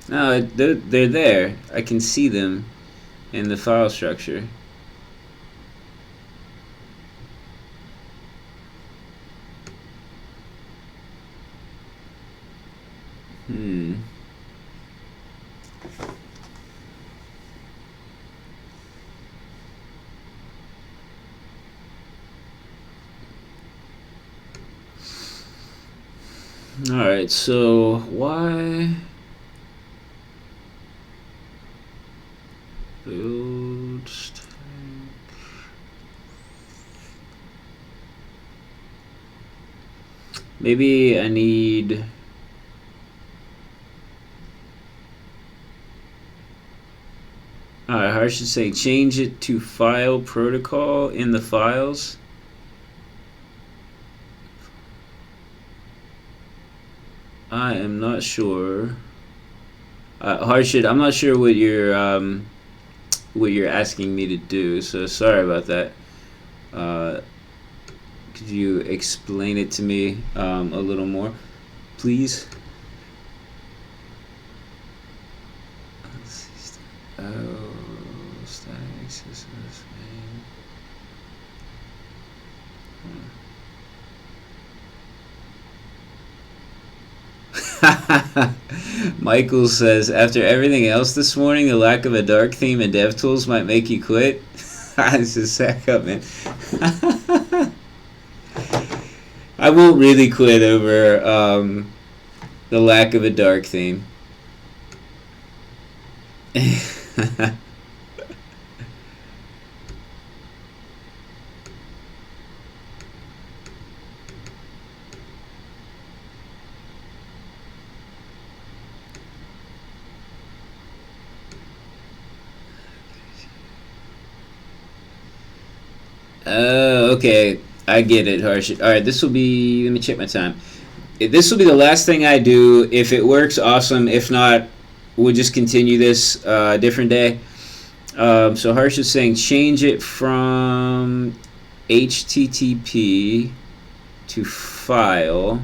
No, they're there. I can see them in the file structure. Alright, so why build stack? Maybe I need alright, Harsh is saying change it to file protocol in the files. I am not sure. Harshit, I'm not sure what you're asking me to do, so sorry about that. Could you explain it to me a little more, please? Oh, static CSS main. Michael says, after everything else this morning, the lack of a dark theme and DevTools might make you quit. This is sack up, man. I won't really quit over the lack of a dark theme. Oh, okay. I get it, Harsh. Alright, this will be... Let me check my time. This will be the last thing I do. If it works, awesome. If not, we'll just continue this a different day. So Harsh is saying change it from HTTP to file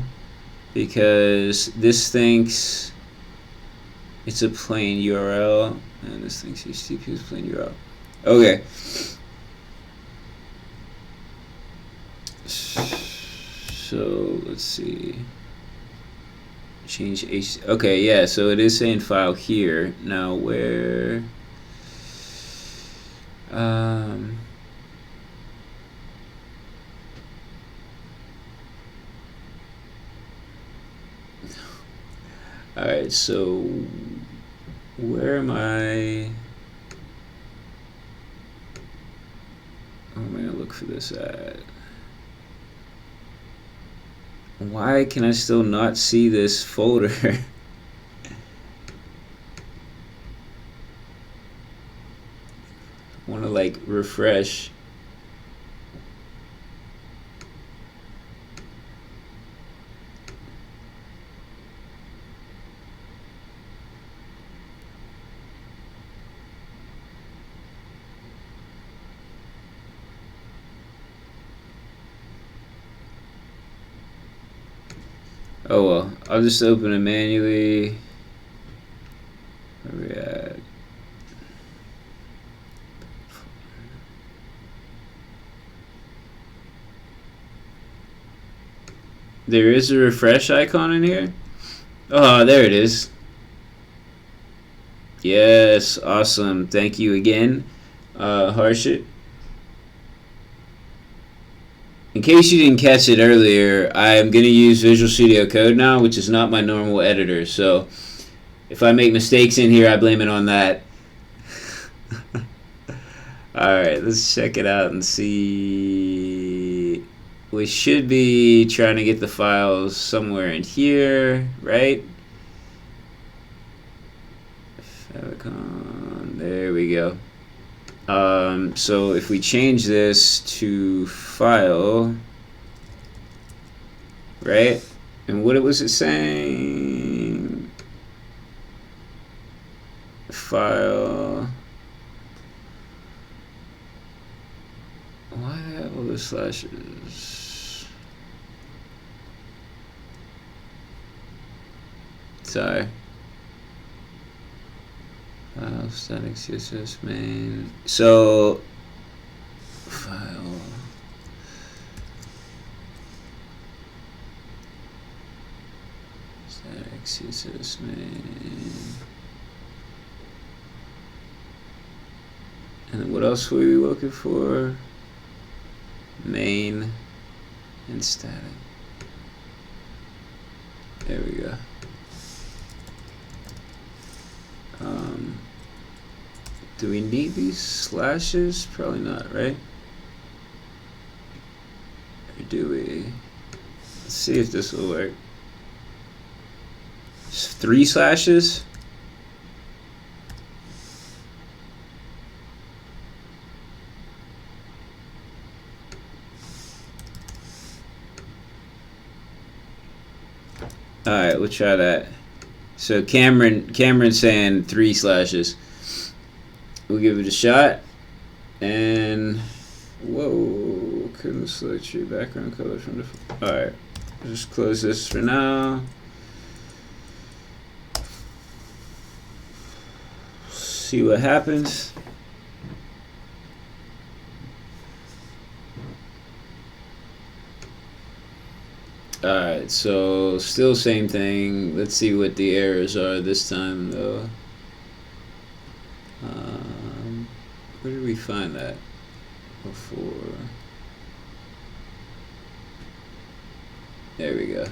because this thinks it's a plain URL and this thinks HTTP is a plain URL. Okay. So let's see. Change H. Okay, yeah. So it is saying file here. Now where? All right. So where am I? Where am I gonna look for this at? Why can I still not see this folder? I want to like refresh. Oh well, I'll just open it manually. Where we at? There is a refresh icon in here. Oh, there it is. Yes, awesome. Thank you again, Harshit. In case you didn't catch it earlier, I am going to use Visual Studio Code now, which is not my normal editor. So if I make mistakes in here, I blame it on that. Alright, let's check it out and see. We should be trying to get the files somewhere in here, right? Favicon, there we go. So if we change this to file, right? And what was it saying? File. Why all the slashes? Sorry. File static CSS main. So file. Static CSS main. And then what else were we looking for? Main and static. There we go. Do we need these slashes? Probably not, right? Or do we? Let's see if this will work. Just 3 slashes? Alright, we'll try that. So Cameron's saying 3 slashes. We'll give it a shot. And whoa, couldn't select your background color from the. Alright, just close this for now. See what happens. Alright, so still same thing. Let's see what the errors are this time though. Where did we find that before? There we go.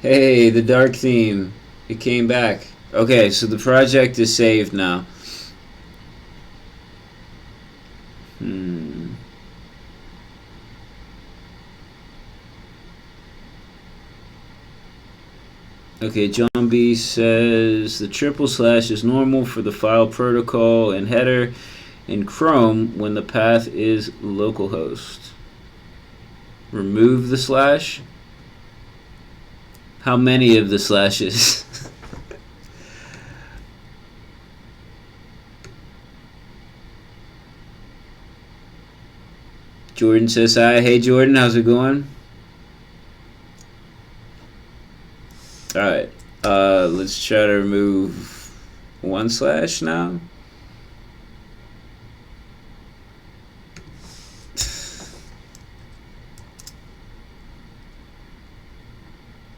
Hey, the dark theme. It came back. Okay, so the project is saved now. Okay, John B says the triple slash is normal for the file protocol and header in Chrome when the path is localhost. Remove the slash? How many of the slashes? Jordan says hi. Hey Jordan, how's it going? Alright, let's try to remove 1 slash now.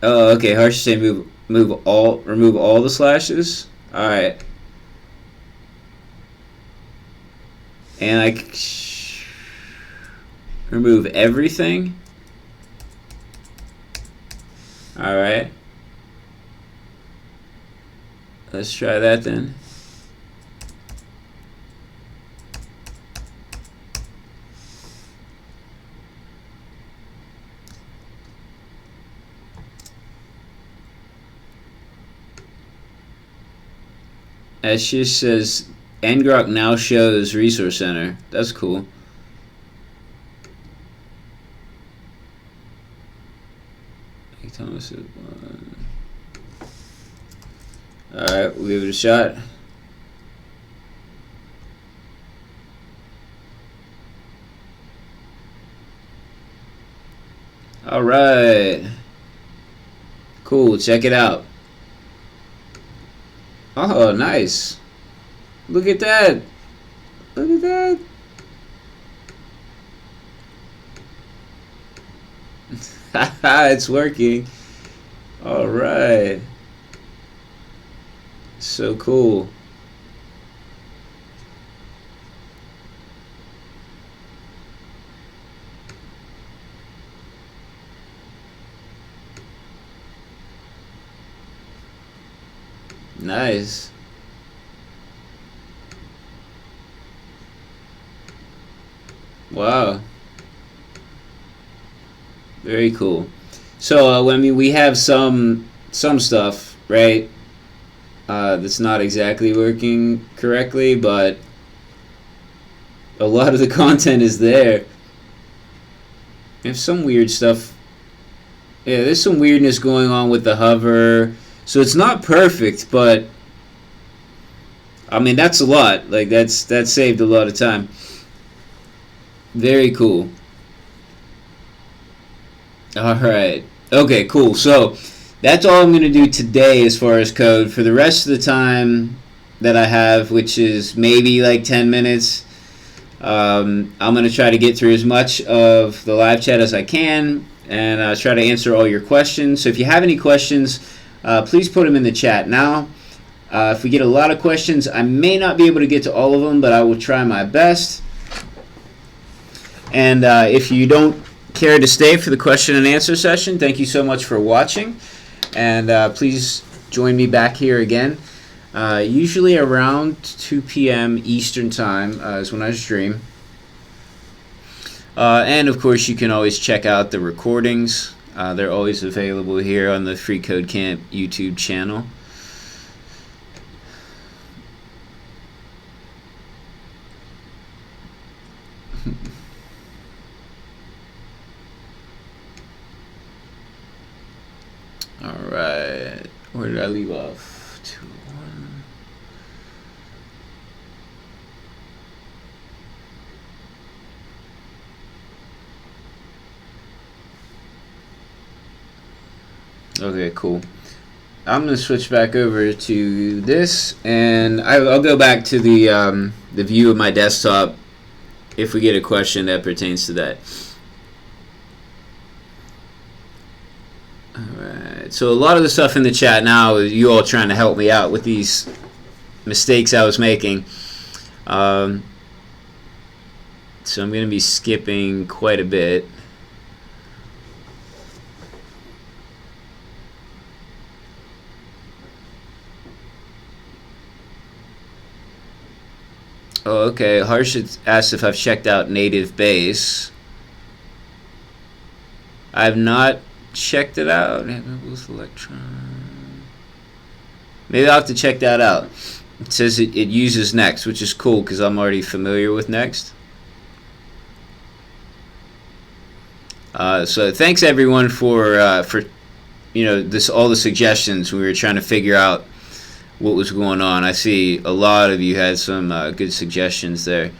Oh, okay, Harsh say remove all the slashes. Alright. And I remove everything. Alright. Let's try that then. Ashish says ngrok now shows Resource Center. That's cool. Thomas is one. Alright, we'll give it a shot. Alright. right. Cool. Check it out. Oh, nice. Look at that. Look at that. Haha, it's working. All right. So cool. Nice. Wow. Very cool. So, I mean, we have some stuff, right? That's not exactly working correctly, but a lot of the content is there. There's some weird stuff. Yeah, there's some weirdness going on with the hover. So it's not perfect, but I mean that's a lot. Like that saved a lot of time. Very cool. All right. Okay, cool. So that's all I'm going to do today as far as code. For the rest of the time that I have, which is maybe like 10 minutes, I'm going to try to get through as much of the live chat as I can and try to answer all your questions. So if you have any questions, please put them in the chat now. If we get a lot of questions, I may not be able to get to all of them, but I will try my best. And if you don't care to stay for the question and answer session, thank you so much for watching. And please join me back here again. Usually around 2 p.m. Eastern Time is when I stream. And of course, you can always check out the recordings. They're always available here on the freeCodeCamp YouTube channel. All right, where did I leave off? 2-1. Okay, cool. I'm gonna switch back over to this, and I'll go back to the view of my desktop if we get a question that pertains to that. Alright, so a lot of the stuff in the chat now is you all trying to help me out with these mistakes I was making. So I'm going to be skipping quite a bit. Oh, okay. Harsh asked if I've checked out native base. I have not checked it out. Electron. Maybe I'll have to check that out. It says it uses Next, which is cool because I'm already familiar with Next. So thanks everyone for all the suggestions. We were trying to figure out what was going on. I see a lot of you had some good suggestions there.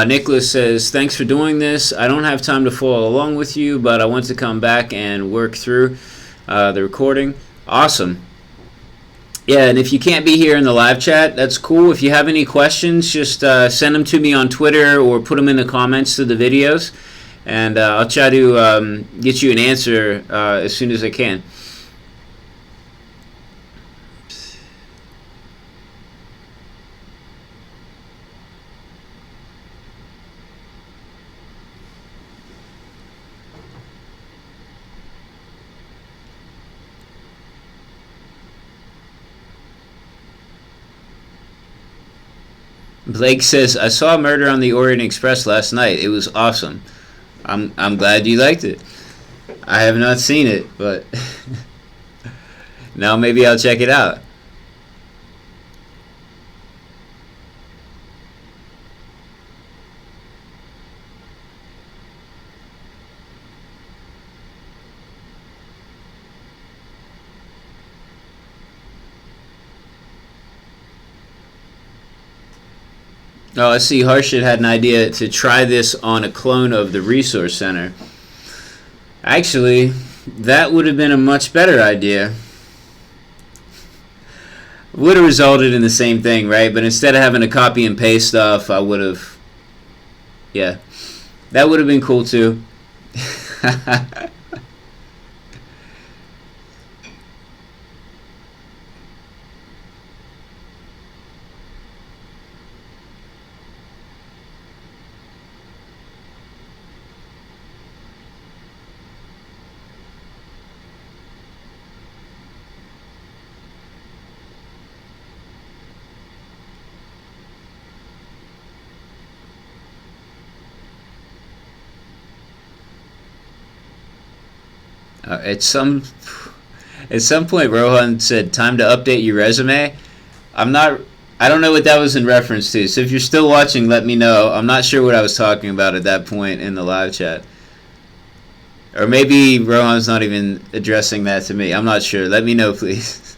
Nicholas says, thanks for doing this. I don't have time to follow along with you, but I want to come back and work through the recording. Awesome. Yeah, and if you can't be here in the live chat, that's cool. If you have any questions, just send them to me on Twitter or put them in the comments to the videos, and I'll try to get you an answer as soon as I can. Blake says, I saw Murder on the Orient Express last night. It was awesome. I'm glad you liked it. I have not seen it, but now maybe I'll check it out. Oh, let's see. Harshit had an idea to try this on a clone of the Resource Center. Actually, that would have been a much better idea. Would have resulted in the same thing, right? But instead of having to copy and paste stuff, I would have... Yeah. That would have been cool, too. At some point, Rohan said, "Time to update your resume." I don't know what that was in reference to. So if you're still watching, let me know. I'm not sure what I was talking about at that point in the live chat. Or maybe Rohan's not even addressing that to me. I'm not sure. Let me know, please.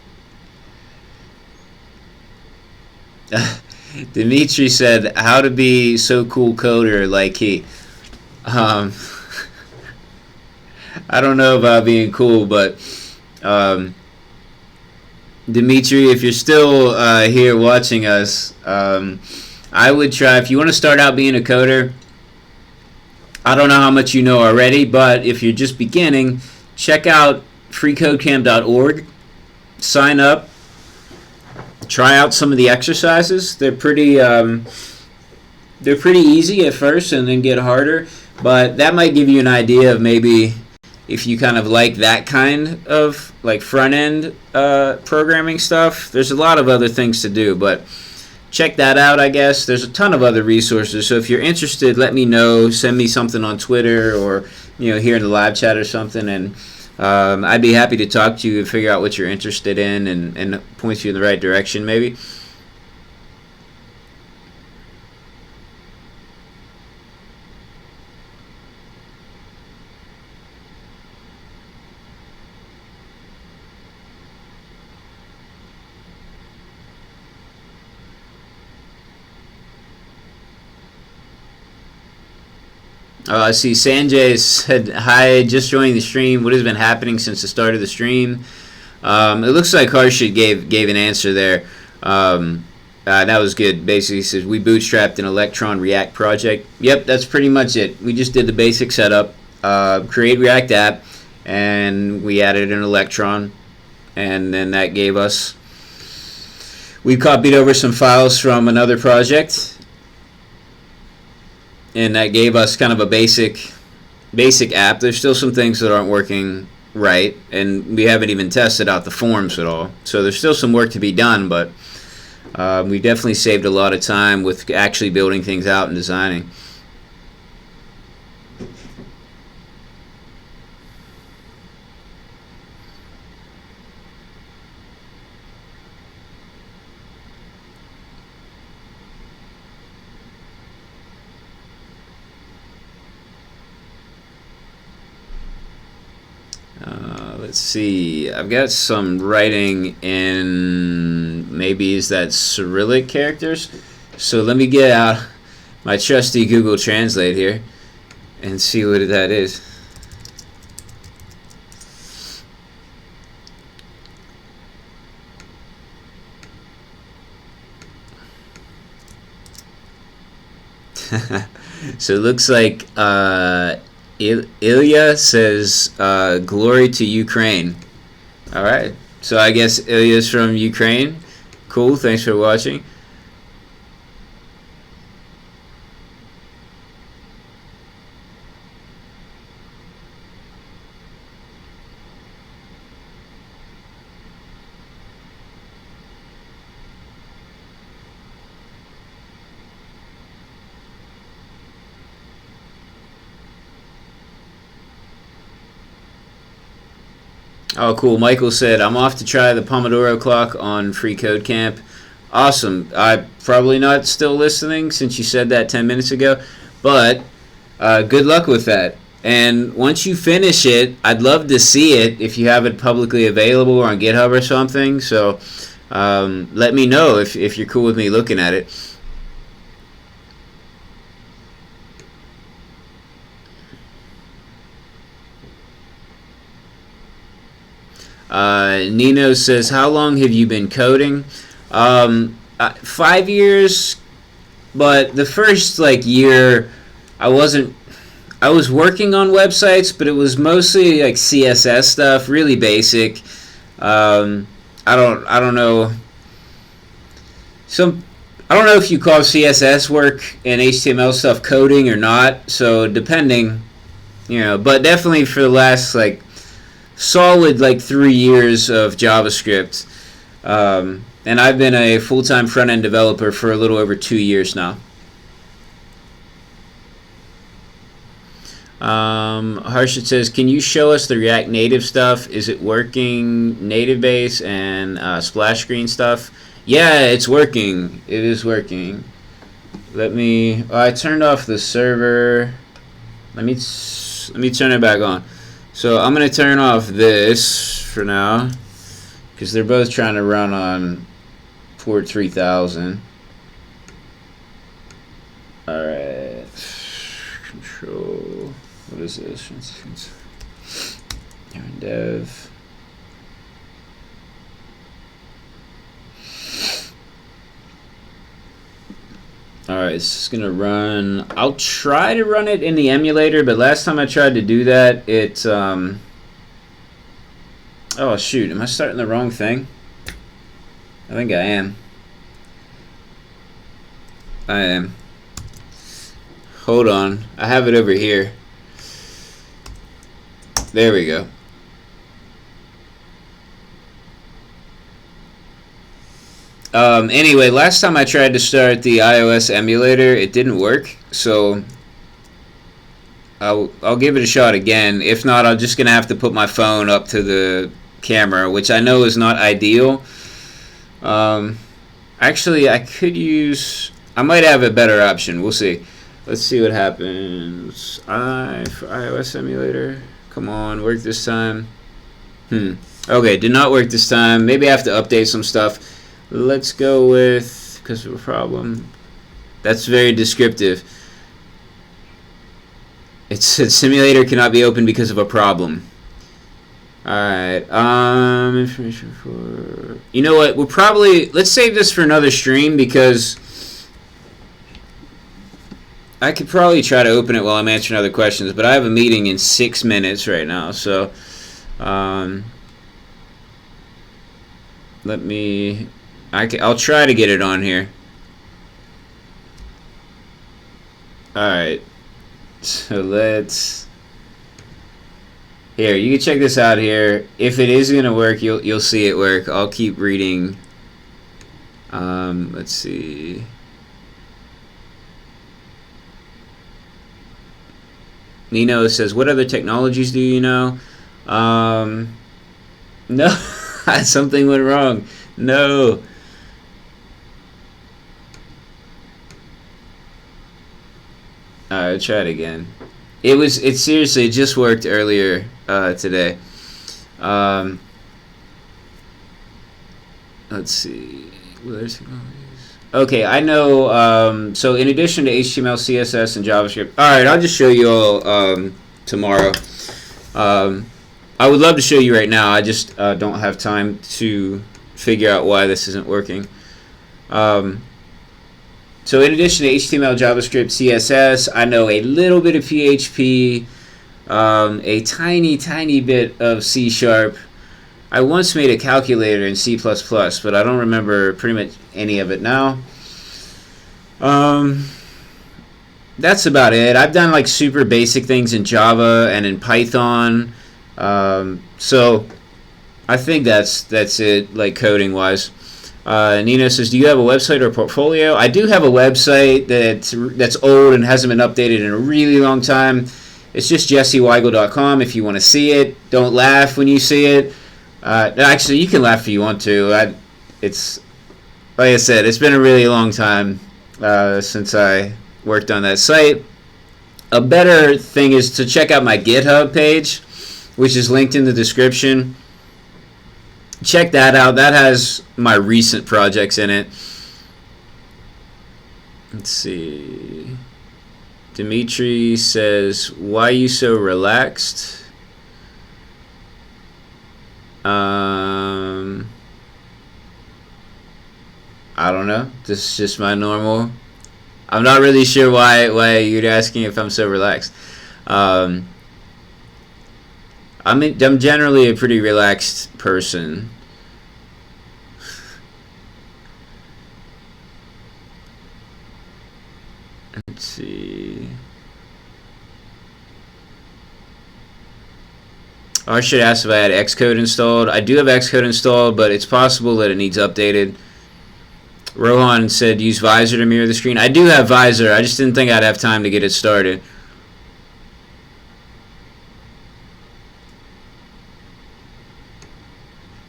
Dimitri said, "How to be so cool coder like he." I don't know about being cool, but Dimitri, if you're still here watching us, I would try, if you want to start out being a coder, I don't know how much you know already, but if you're just beginning, check out freeCodeCamp.org, sign up, try out some of the exercises. They're pretty easy at first and then get harder, but that might give you an idea of maybe if you kind of like that kind of like front-end programming stuff. There's a lot of other things to do, but check that out, I guess. There's a ton of other resources, so if you're interested, let me know. Send me something on Twitter or here in the live chat or something, and I'd be happy to talk to you and figure out what you're interested in and point you in the right direction maybe. I see Sanjay said, "Hi, just joining the stream. What has been happening since the start of the stream?" It looks like Harshit gave an answer there. That was good. Basically, he says, "We bootstrapped an Electron React project." Yep, that's pretty much it. We just did the basic setup, create React app, and we added an Electron, and then that gave us... We copied over some files from another project, and that gave us kind of a basic app. There's still some things that aren't working right, and we haven't even tested out the forms at all. So there's still some work to be done, but we definitely saved a lot of time with actually building things out and designing. Let's see, I've got some writing in, maybe is that Cyrillic characters? So let me get out my trusty Google Translate here and see what that is. So it looks like Ilya says, "Glory to Ukraine." All right. So I guess Ilya's from Ukraine. Cool. Thanks for watching. Oh, cool. Michael said, "I'm off to try the Pomodoro clock on freeCodeCamp." Awesome. I'm probably not still listening since you said that 10 minutes ago, but good luck with that. And once you finish it, I'd love to see it if you have it publicly available or on GitHub or something. So let me know if you're cool with me looking at it. Nino says, how long have you been coding? 5 years, but the first like year I was working on websites, but it was mostly like CSS stuff, really basic. I don't know. I don't know if you call CSS work and HTML stuff coding or not. So depending, but definitely for the last like solid like 3 years of JavaScript, and I've been a full-time front-end developer for a little over 2 years now. Harshit says, can you show us the React Native stuff? Is it working, native base and splash screen stuff? Yeah, it's working. It is working. I turned off the server. Let me turn it back on. So I'm going to turn off this for now, because they're both trying to run on port 3000. Alright. Control. What is this? Dev. Alright, it's going to run. I'll try to run it in the emulator, but last time I tried to do that, it... oh, shoot. Am I starting the wrong thing? I think I am. Hold on. I have it over here. There we go. Anyway, last time I tried to start the iOS emulator, it didn't work. So I'll give it a shot again. If not, I'm just going to have to put my phone up to the camera, which I know is not ideal. Actually, I might have a better option. We'll see. Let's see what happens. For iOS emulator. Come on, work this time. Okay, did not work this time. Maybe I have to update some stuff. Let's go with, because of a problem. That's very descriptive. It said simulator cannot be opened because of a problem. Alright, information for... You know what, let's save this for another stream, because I could probably try to open it while I'm answering other questions, but I have a meeting in 6 minutes right now, so I'll try to get it on here. Alright, so here, you can check this out here. If it is going to work, you'll see it work. I'll keep reading. Let's see. Nino says, what other technologies do you know? No, something went wrong. No. Alright, try it again. It seriously just worked earlier today. Let's see. Okay, I know. So in addition to HTML, CSS, and JavaScript, alright, I'll just show you all tomorrow. I would love to show you right now. I just don't have time to figure out why this isn't working. So in addition to HTML, JavaScript, CSS, I know a little bit of PHP, a tiny bit of C#. I once made a calculator in C++, but I don't remember pretty much any of it now. That's about it. I've done like super basic things in Java and in Python. So I think that's it, like coding wise. Nino says, do you have a website or a portfolio? I do have a website that's old and hasn't been updated in a really long time. It's just jesseweigel.com if you want to see it. Don't laugh when you see it. Actually, you can laugh if you want to. It's like I said, it's been a really long time since I worked on that site. A better thing is to check out my GitHub page, which is linked in the description. Check that out. That has my recent projects in it. Let's see. Dimitri says, why are you so relaxed? I don't know. This is just my normal. I'm not really sure why you're asking if I'm so relaxed. I'm generally a pretty relaxed person. Let's see. Oh, I should ask if I had Xcode installed. I do have Xcode installed, but it's possible that it needs updated. Rohan said use Visor to mirror the screen. I do have Visor. I just didn't think I'd have time to get it started.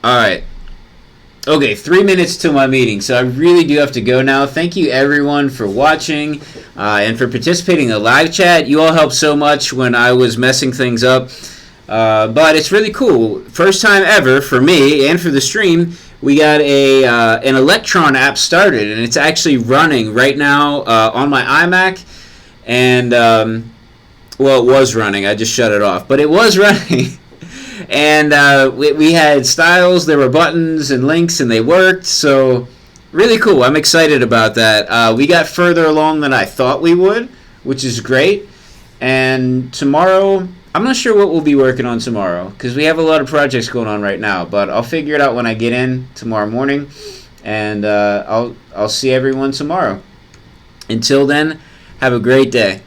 Alright. Okay, 3 minutes till my meeting, so I really do have to go now. Thank you everyone for watching and for participating in the live chat. You all helped so much when I was messing things up. But it's really cool. First time ever for me and for the stream, we got an Electron app started, and it's actually running right now on my iMac. And, well, it was running. I just shut it off. But it was running. And we had styles, there were buttons and links, and they worked. So really cool. I'm excited about that. We got further along than I thought we would, which is great. And tomorrow, I'm not sure what we'll be working on tomorrow because we have a lot of projects going on right now. But I'll figure it out when I get in tomorrow morning, and I'll see everyone tomorrow. Until then, have a great day.